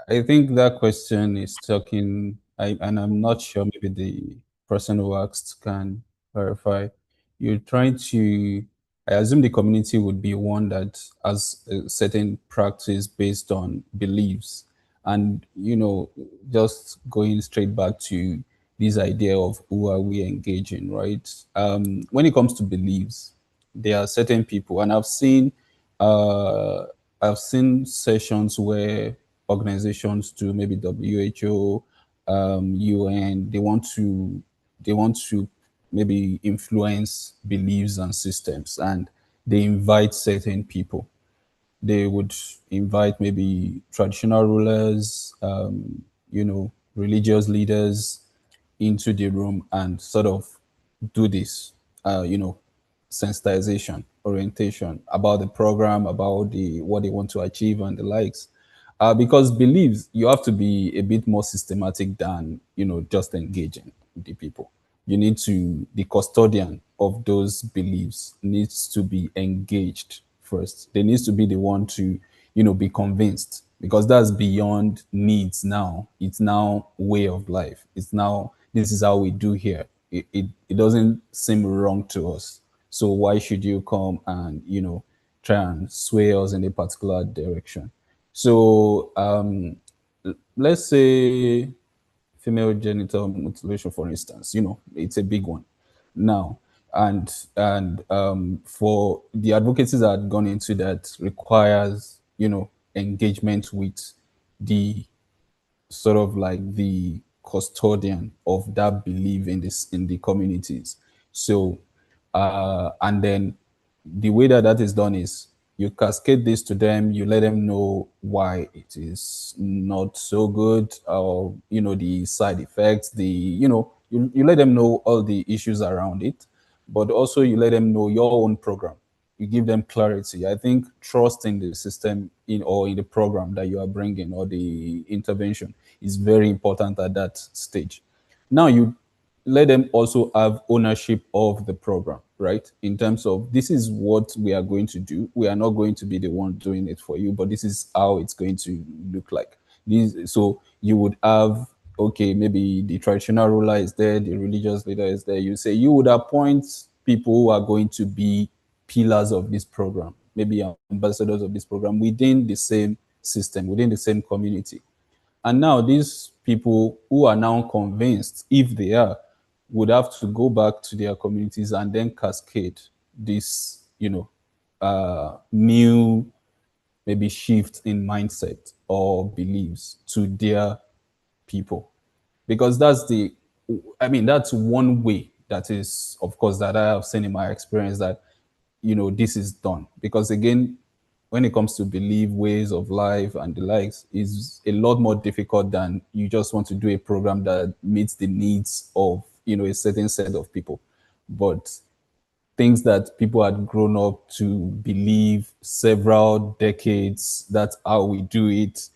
I think that question is talking, and I'm not sure, maybe the person who asked can verify. You're trying to, I assume the community would be one that has a certain practice based on beliefs. And, just going straight back to this idea of who are we engaging, right? When it comes to beliefs, there are certain people, and uh, I've seen sessions where organizations do, maybe WHO, UN, they want to maybe influence beliefs and systems, and they invite certain people. They would invite maybe traditional rulers, religious leaders into the room and sort of do this, uh, you know, sensitization, orientation about the program, about the what they want to achieve and the likes. Because beliefs, you have to be a bit more systematic than just engaging the people. You need to, the custodian of those beliefs needs to be engaged first. They needs to be the one to be convinced, because that's beyond needs now. It's now way of life. It's now, this is how we do here. It doesn't seem wrong to us. So why should you come and try and sway us in a particular direction? So let's say female genital mutilation, for instance. It's a big one now. And for the advocacies that had gone into that, requires engagement with the sort of like the custodian of that belief in the communities. So and then the way that that is done is you cascade this to them, you let them know why it is not so good, or the side effects, you let them know all the issues around it, but also you let them know your own program. You give them clarity. I think trust in the system, in the program that you are bringing, or the intervention, is very important at that stage. Now you let them also have ownership of the program, right? In terms of, this is what we are going to do. We are not going to be the one doing it for you, but this is how it's going to look like. So you would have, okay, maybe the traditional ruler is there, the religious leader is there. You say you would appoint people who are going to be pillars of this program, maybe ambassadors of this program within the same system, within the same community. And now these people who are now convinced, if they are, would have to go back to their communities and then cascade this, new maybe shift in mindset or beliefs to their people. Because that's one way, that is, of course, that I have seen in my experience, that this is done. Because again, when it comes to belief, ways of life and the likes, is a lot more difficult than you just want to do a program that meets the needs of a certain set of people. But things that people had grown up to believe several decades, that's how we do it.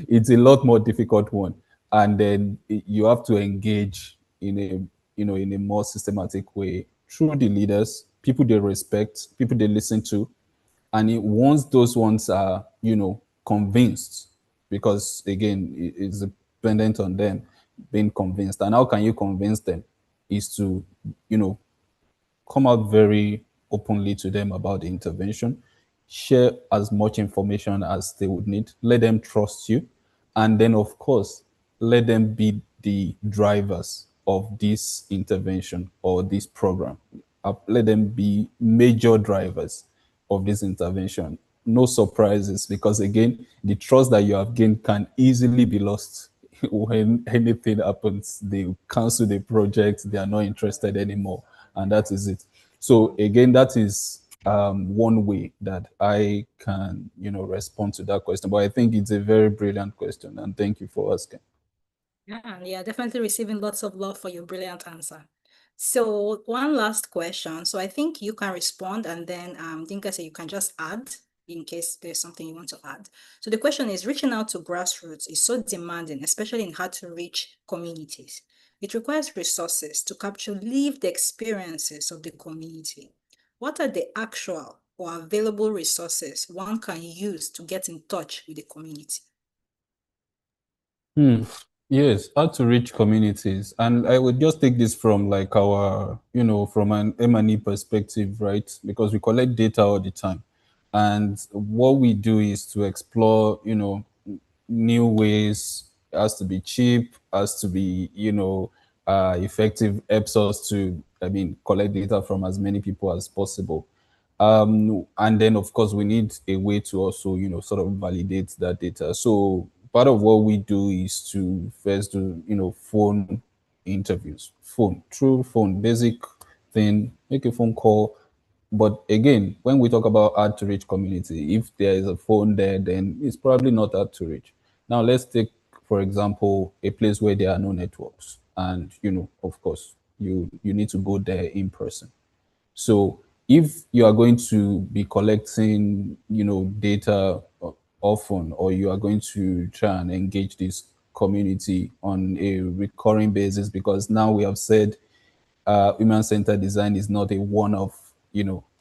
It's a lot more difficult one. And then you have to engage in a in a more systematic way through the leaders, people they respect, people they listen to. And once those ones are convinced, because again, it's dependent on them being convinced. And how can you convince them? Is to you know come out very openly to them about the intervention, share as much information as they would need, let them trust you, and then, of course, let them be the drivers of this intervention or this program. Let them be major drivers of this intervention. No surprises, because again, the trust that you have gained can easily be lost when anything happens. They cancel the project, they are not interested anymore, and that is it. So again, that is one way that I can respond to that question. But I think it's a very brilliant question, and thank you for asking. Yeah, definitely receiving lots of love for your brilliant answer. So one last question. So I think you can respond, and then Dinka say you can just add in case there's something you want to add. So the question is, reaching out to grassroots is so demanding, especially in hard to reach communities. It requires resources to capture lived experiences of the community. What are the actual or available resources one can use to get in touch with the community? Yes, how to reach communities. And I would just take this from like our, from an M&E perspective, right? Because we collect data all the time. And what we do is to explore, new ways. It has to be cheap, has to be, effective, helps us to, collect data from as many people as possible. And then, of course, we need a way to also, sort of validate that data. So part of what we do is to first do, phone interviews, through phone, basic thing, make a phone call. But again, when we talk about hard to reach community, if there is a phone there, then it's probably not hard to reach. Now, let's take, for example, a place where there are no networks. And, of course, you need to go there in person. So if you are going to be collecting, data often, or you are going to try and engage this community on a recurring basis, because now we have said human-centered design is not a one-off,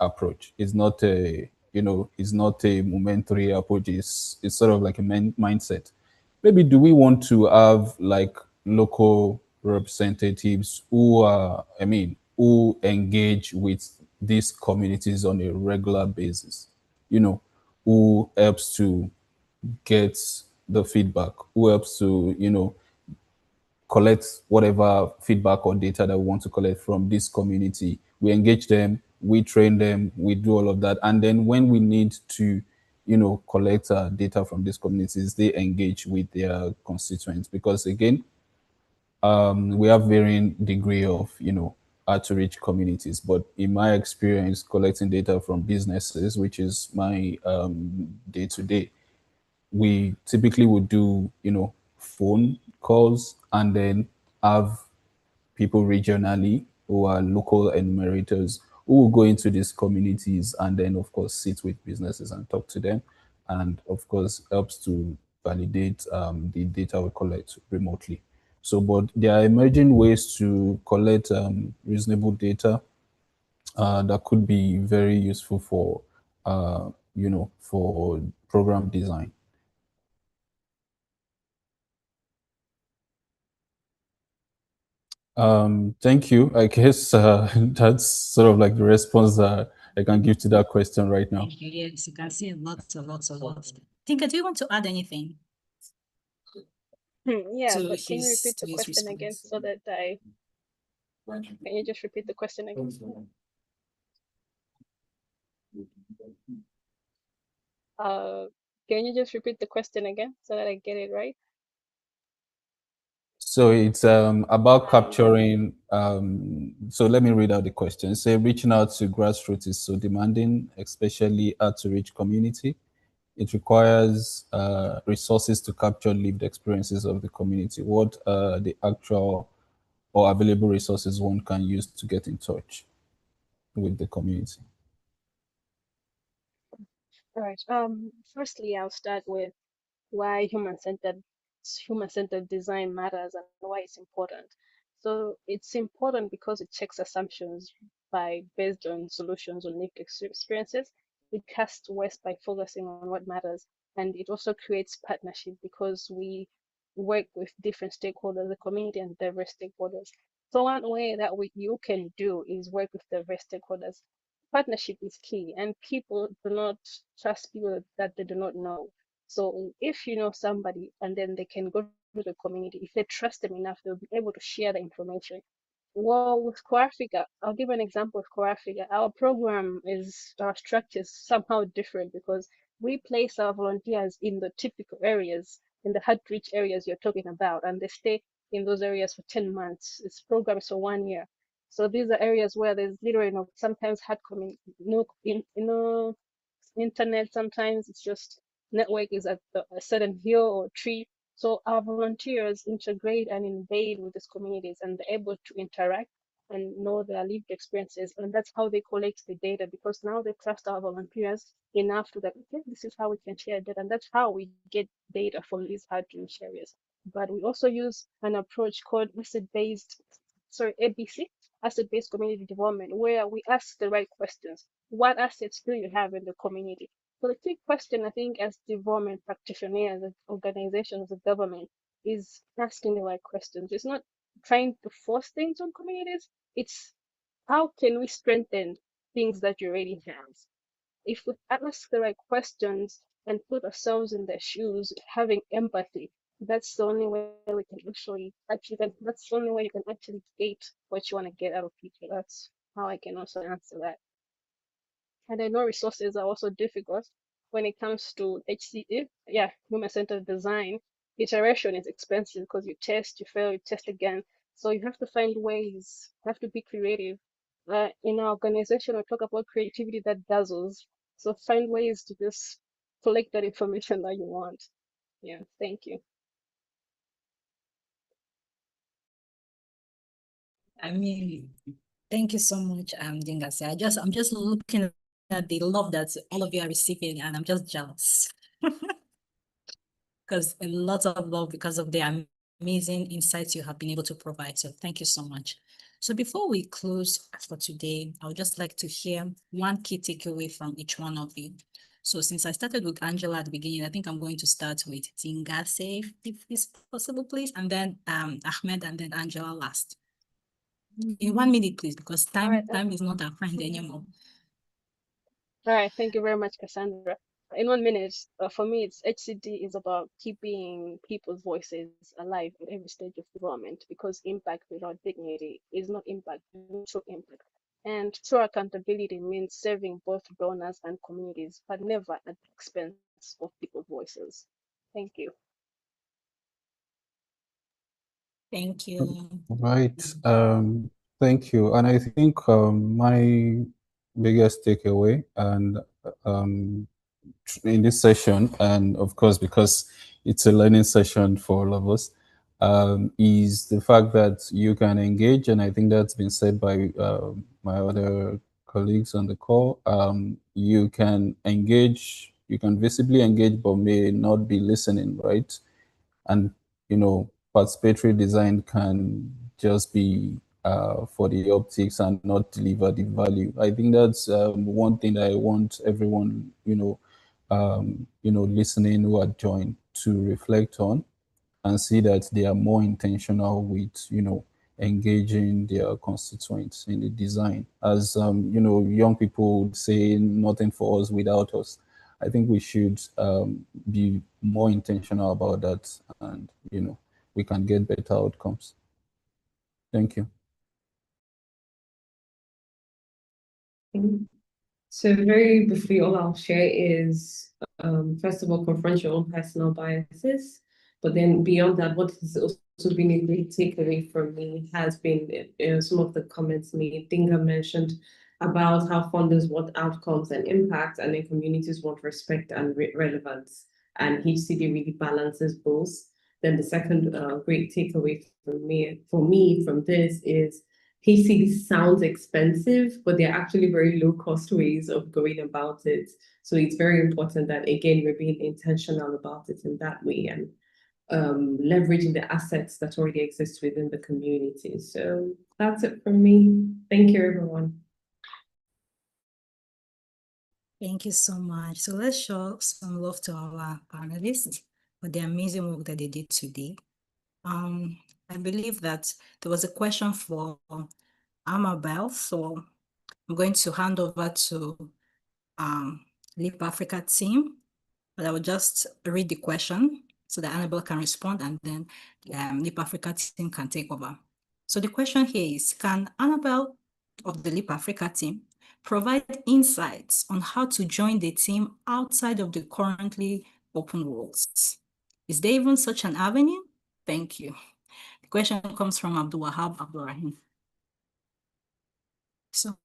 approach. It's not a, it's not a momentary approach. It's sort of like a mindset. Maybe do we want to have like local representatives who are, who engage with these communities on a regular basis, who helps to get the feedback, who helps to, collect whatever feedback or data that we want to collect from this community. We engage them, we train them, we do all of that. And then when we need to, collect data from these communities, they engage with their constituents. Because again, we have varying degree of, hard to reach communities. But in my experience, collecting data from businesses, which is my day to day, we typically would do, phone calls and then have people regionally who are local enumerators who will go into these communities and then, of course, sit with businesses and talk to them. And, of course, helps to validate the data we collect remotely. So, but there are emerging ways to collect reasonable data that could be very useful for, for program design. Thank you. I guess that's sort of like the response that I can give to that question right now. Thank you. Yes, you can see lots and lots of lots. Tinka, do you want to add anything Yeah, to but can you his repeat the question again response? so that can you just repeat the question again? Can you just repeat the question again so that I get it right? So it's about capturing. So let me read out the question. Say reaching out to grassroots is so demanding, especially hard to reach community. It requires resources to capture lived experiences of the community. What are the actual or available resources one can use to get in touch with the community? All right. Firstly, I'll start with why human-centered design matters and why it's important. So it's important because it checks assumptions based on solutions or lived experiences. It casts waste by focusing on what matters, and it also creates partnership because we work with different stakeholders, the community and diverse stakeholders. So one way that you can do is work with diverse stakeholders. Partnership is key, and people do not trust people that they do not know. So if you know somebody and then they can go to the community, if they trust them enough, they'll be able to share the information. Well, with Core Africa, I'll give an example of Core Africa. Our structure is somehow different because we place our volunteers in the typical areas, in the hard to reach areas you're talking about, and they stay in those areas for 10 months. It's programs for 1 year. So these are areas where there's literally sometimes hard community, internet, sometimes it's just network is at a certain hill or tree. So our volunteers integrate and invade with these communities and they're able to interact and know their lived experiences. And that's how they collect the data because now they trust our volunteers enough to that, okay, this is how we can share data. And that's how we get data from these hard to reach areas. But we also use an approach called ABC. asset-based community development, where we ask the right questions. What assets do you have in the community? So the key question, I think, as development practitioners, as organizations, as government, is asking the right questions. It's not trying to force things on communities. It's how can we strengthen things that you already have? If we ask the right questions and put ourselves in their shoes, having empathy, that's the only way we can that's the only way you can actually get what you want to get out of people. That's how I can also answer that. And I know resources are also difficult when it comes to HCE, yeah, human-centered design. Iteration is expensive because you test, you fail, you test again. So you have to find ways, you have to be creative. In our organization, we talk about creativity that dazzles. So find ways to just collect that information that you want. Yeah, thank you. I mean, thank you so much, Dingasi. I'm just looking at the love that all of you are receiving, and I'm just jealous. Because a lot of love because of the amazing insights you have been able to provide. So thank you so much. So before we close for today, I would just like to hear one key takeaway from each one of you. So since I started with Angela at the beginning, I think I'm going to start with Dingase, if it's possible, please, and then Ahmed, and then Angela last. In 1 minute, please, because time is not our friend anymore. All right, thank you very much, Cassandra. In 1 minute, for me, it's HCD is about keeping people's voices alive at every stage of development, because impact without dignity is not impact, true impact. And true accountability means serving both donors and communities, but never at the expense of people's voices. Thank you. Thank you. Right. Thank you. And I think my biggest takeaway and um, in this session, and of course, because it's a learning session for all of us, is the fact that you can engage, and I think that's been said by my other colleagues on the call. You can engage, you can visibly engage, but may not be listening, right? And participatory design can just be for the optics and not deliver the value. I think that's one thing that I want everyone listening who are joined to reflect on and see that they are more intentional with engaging their constituents in the design. As young people would say, nothing for us without us. I think we should be more intentional about that, and we can get better outcomes. Thank you. So very briefly, all I'll share is, first of all, confront your own personal biases. But then beyond that, what has also been a great takeaway from me has been some of the comments made. Dinga mentioned about how funders want outcomes and impact, and then communities want respect and relevance. And HCD really balances both. Then the second great takeaway for me from this is HCD sounds expensive, but they're actually very low cost ways of going about it. So it's very important that, again, we're being intentional about it in that way and leveraging the assets that already exist within the community. So that's it from me. Thank you, everyone. Thank you so much. So let's show some love to our panelists for the amazing work that they did today. I believe that there was a question for Amabel, so I'm going to hand over to Leap Africa team, but I will just read the question so that Annabelle can respond, and then Leap Africa team can take over. So the question here is, can Annabelle of the Leap Africa team provide insights on how to join the team outside of the currently open roles? Is there even such an avenue? Thank you. The question comes from Abdul Wahab Abdurrahim. So,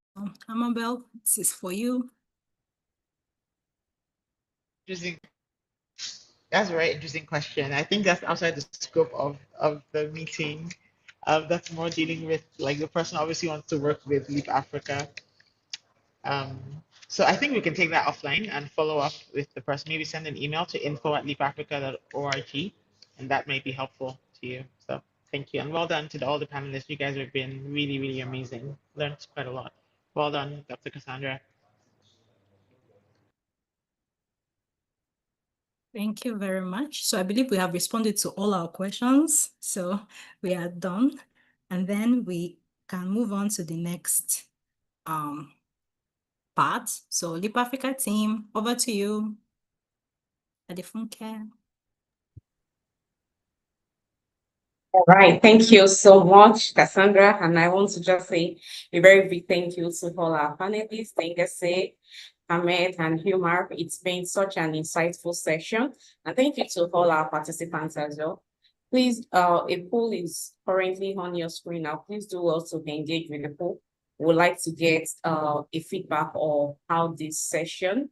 Amabel, this is for you. Interesting. That's a very interesting question. I think that's outside the scope of the meeting. That's more dealing with, like, the person obviously wants to work with Leap Africa. So I think we can take that offline and follow up with the person. Maybe send an email to info@leapafrica.org, and that may be helpful to you. So Thank you. And well done to all the panelists. You guys have been really, really amazing. Learned quite a lot. Well done, Dr. Cassandra. Thank you very much. So I believe we have responded to all our questions. So we are done. And then we can move on to the next part. So Leap Africa team, over to you. Adefunke. All right, thank you so much, Cassandra. And I want to just say a very big thank you to all our panelists, Tengese, Ahmed, and Humar. It's been such an insightful session. And thank you to all our participants as well. Please, a poll is currently on your screen now. Please do also engage with the poll. We would like to get a feedback of how this session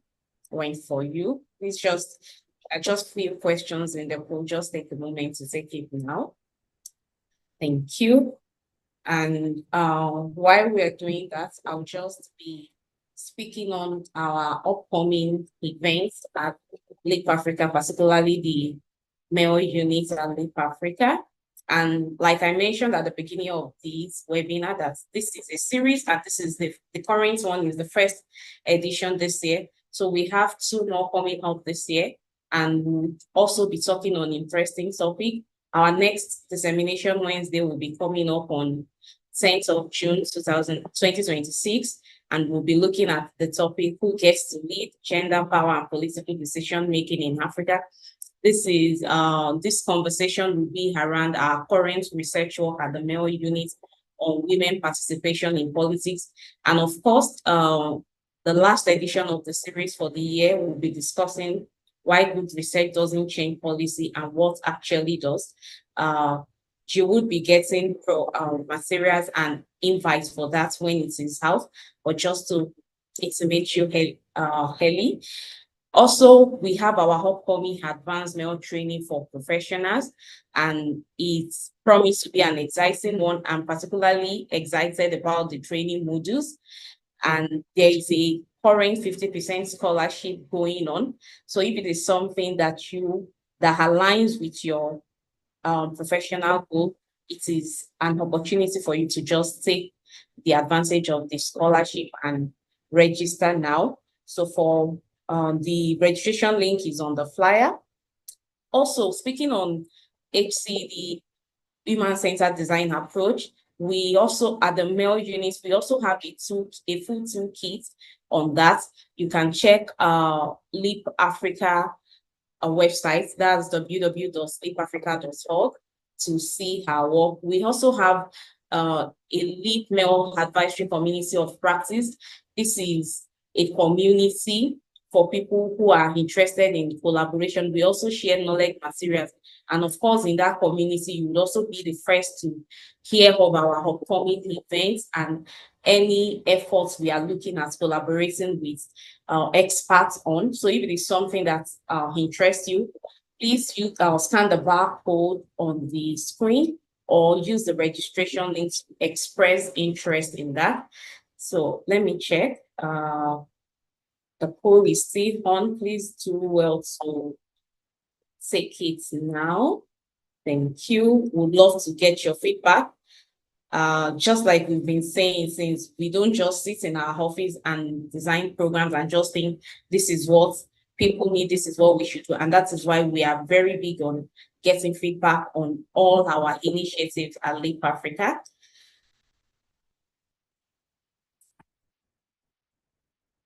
went for you. Please just few questions in the poll. Just take a moment to take it now. Thank you. And while we're doing that, I'll just be speaking on our upcoming events at Leap Africa, particularly the male units at Leap Africa. And like I mentioned at the beginning of this webinar, that this is a series, and this is the current one is the first edition this year. So we have 2 more coming up this year, and we'll also be talking on interesting topic. Our next Dissemination Wednesday will be coming up on 10th of June 2026, and we'll be looking at the topic, who gets to lead gender, power, and political decision making in Africa. This conversation will be around our current research work at the male unit on women participation in politics. And of course, the last edition of the series for the year will be discussing why good research doesn't change policy and what actually does. You would be getting materials and invites for that when it is out, but just to intimate you, Haley. Also, we have our upcoming advanced male training for professionals, and it's promised to be an exciting one. I'm particularly excited about the training modules, and there is a current 50% scholarship going on. So if it is something that aligns with your professional goal, it is an opportunity for you to just take the advantage of the scholarship and register now. So for the registration link is on the flyer. Also, speaking on HCD, human-centered design approach, we also, at the male units, we also have a full toolkit on that. You can check Leap Africa website, that's www.leapafrica.org, to see our work. We also have a Leap Male Advisory Community of Practice. This is a community for people who are interested in collaboration. We also share knowledge materials. And of course, in that community, you would also be the first to hear of our upcoming events and any efforts we are looking at collaborating with experts on. So if it is something that interests you, please scan the barcode on the screen or use the registration link to express interest in that. So let me check. The poll is still on. Please do well to take it now. Thank you. Would love to get your feedback. Just like we've been saying, since we don't just sit in our office and design programs and just think this is what people need, this is what we should do. And that is why we are very big on getting feedback on all our initiatives at Leap Africa.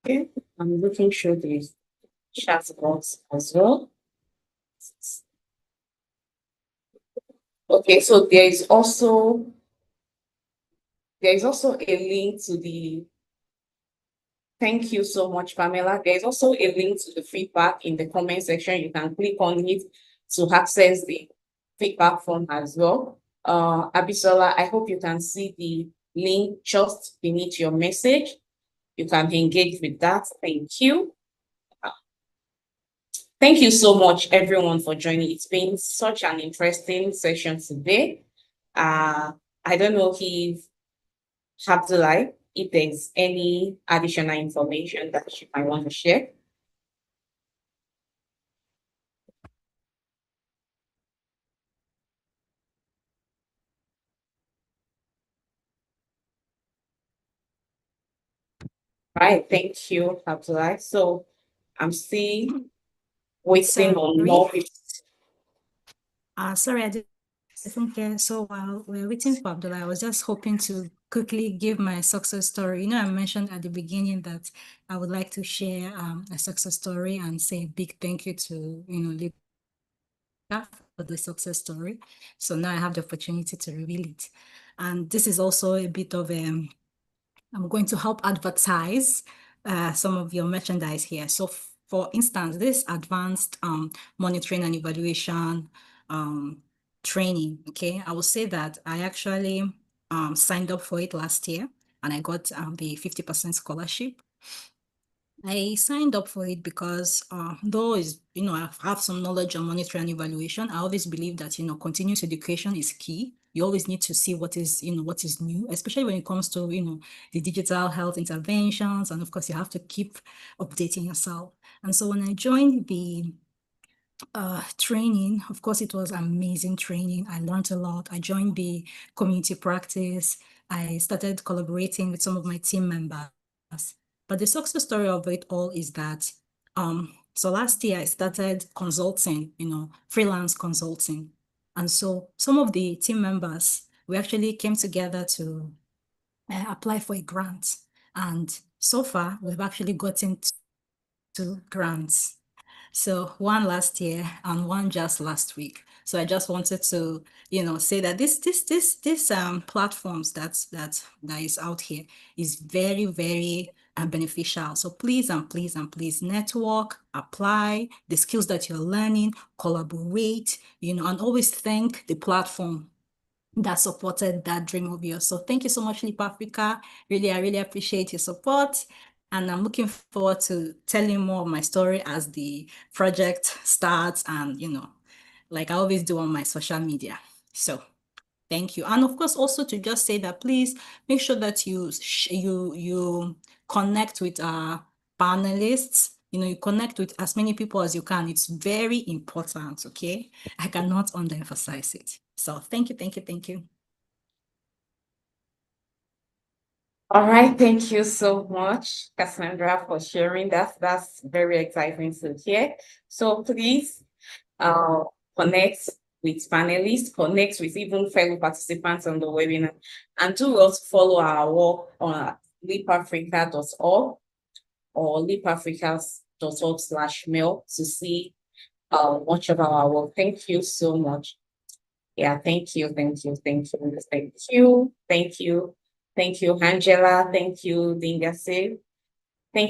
Okay, I'm looking through the chat box as well. Okay, so there is also a link to the, thank you so much, Pamela. There's also a link to the feedback in the comment section. You can click on it to access the feedback form as well. Abisola, I hope you can see the link just beneath your message. You can engage with that. Thank you. Thank you so much, everyone, for joining. It's been such an interesting session today. I don't know if Abdullah, if there's any additional information that you might want to share. Right, thank you, Abdullah. So I'm still waiting on Sorry. more people. Sorry, I didn't hear. So while we're waiting for Abdullah, I was just hoping to quickly give my success story. You know, I mentioned at the beginning that I would like to share a success story and say a big thank you to, Lika for the success story. So now I have the opportunity to reveal it. And this is also a bit of I'm going to help advertise some of your merchandise here. So for instance, this advanced monitoring and evaluation training, okay, I will say that I actually signed up for it last year and I got the 50% scholarship. I signed up for it because though I have some knowledge on monitoring and evaluation, I always believe that, continuous education is key. You always need to see what is new, especially when it comes to, the digital health interventions. And of course, you have to keep updating yourself. And so when I joined the training, of course, it was amazing training. I learned a lot. I joined the community practice. I started collaborating with some of my team members. But the success story of it all is that, so last year I started consulting, freelance consulting. And so some of the team members, we actually came together to apply for a grant. And so far, we've actually gotten 2 grants. So one last year and one just last week. So I just wanted to, say that this platforms that is out here is very, very beneficial. So please and please and please network, apply the skills that you're learning, collaborate, and always thank the platform that supported that dream of yours. So thank you so much, Leap Africa. I really appreciate your support. And I'm looking forward to telling more of my story as the project starts and, like I always do on my social media. So thank you. And of course, also to just say that please make sure that you connect with our panelists. You connect with as many people as you can. It's very important, okay? I cannot underemphasize it. So thank you, thank you, thank you. All right, thank you so much, Cassandra, for sharing that. That's very exciting to hear. So please connect with panelists, connect with even fellow participants on the webinar, and do also follow our work on leapafrica.org or leapafrica.org/mail to see much of our work. Thank you so much. Yeah, thank you, thank you, thank you, thank you, thank you, thank you, Angela, thank you, Dingase.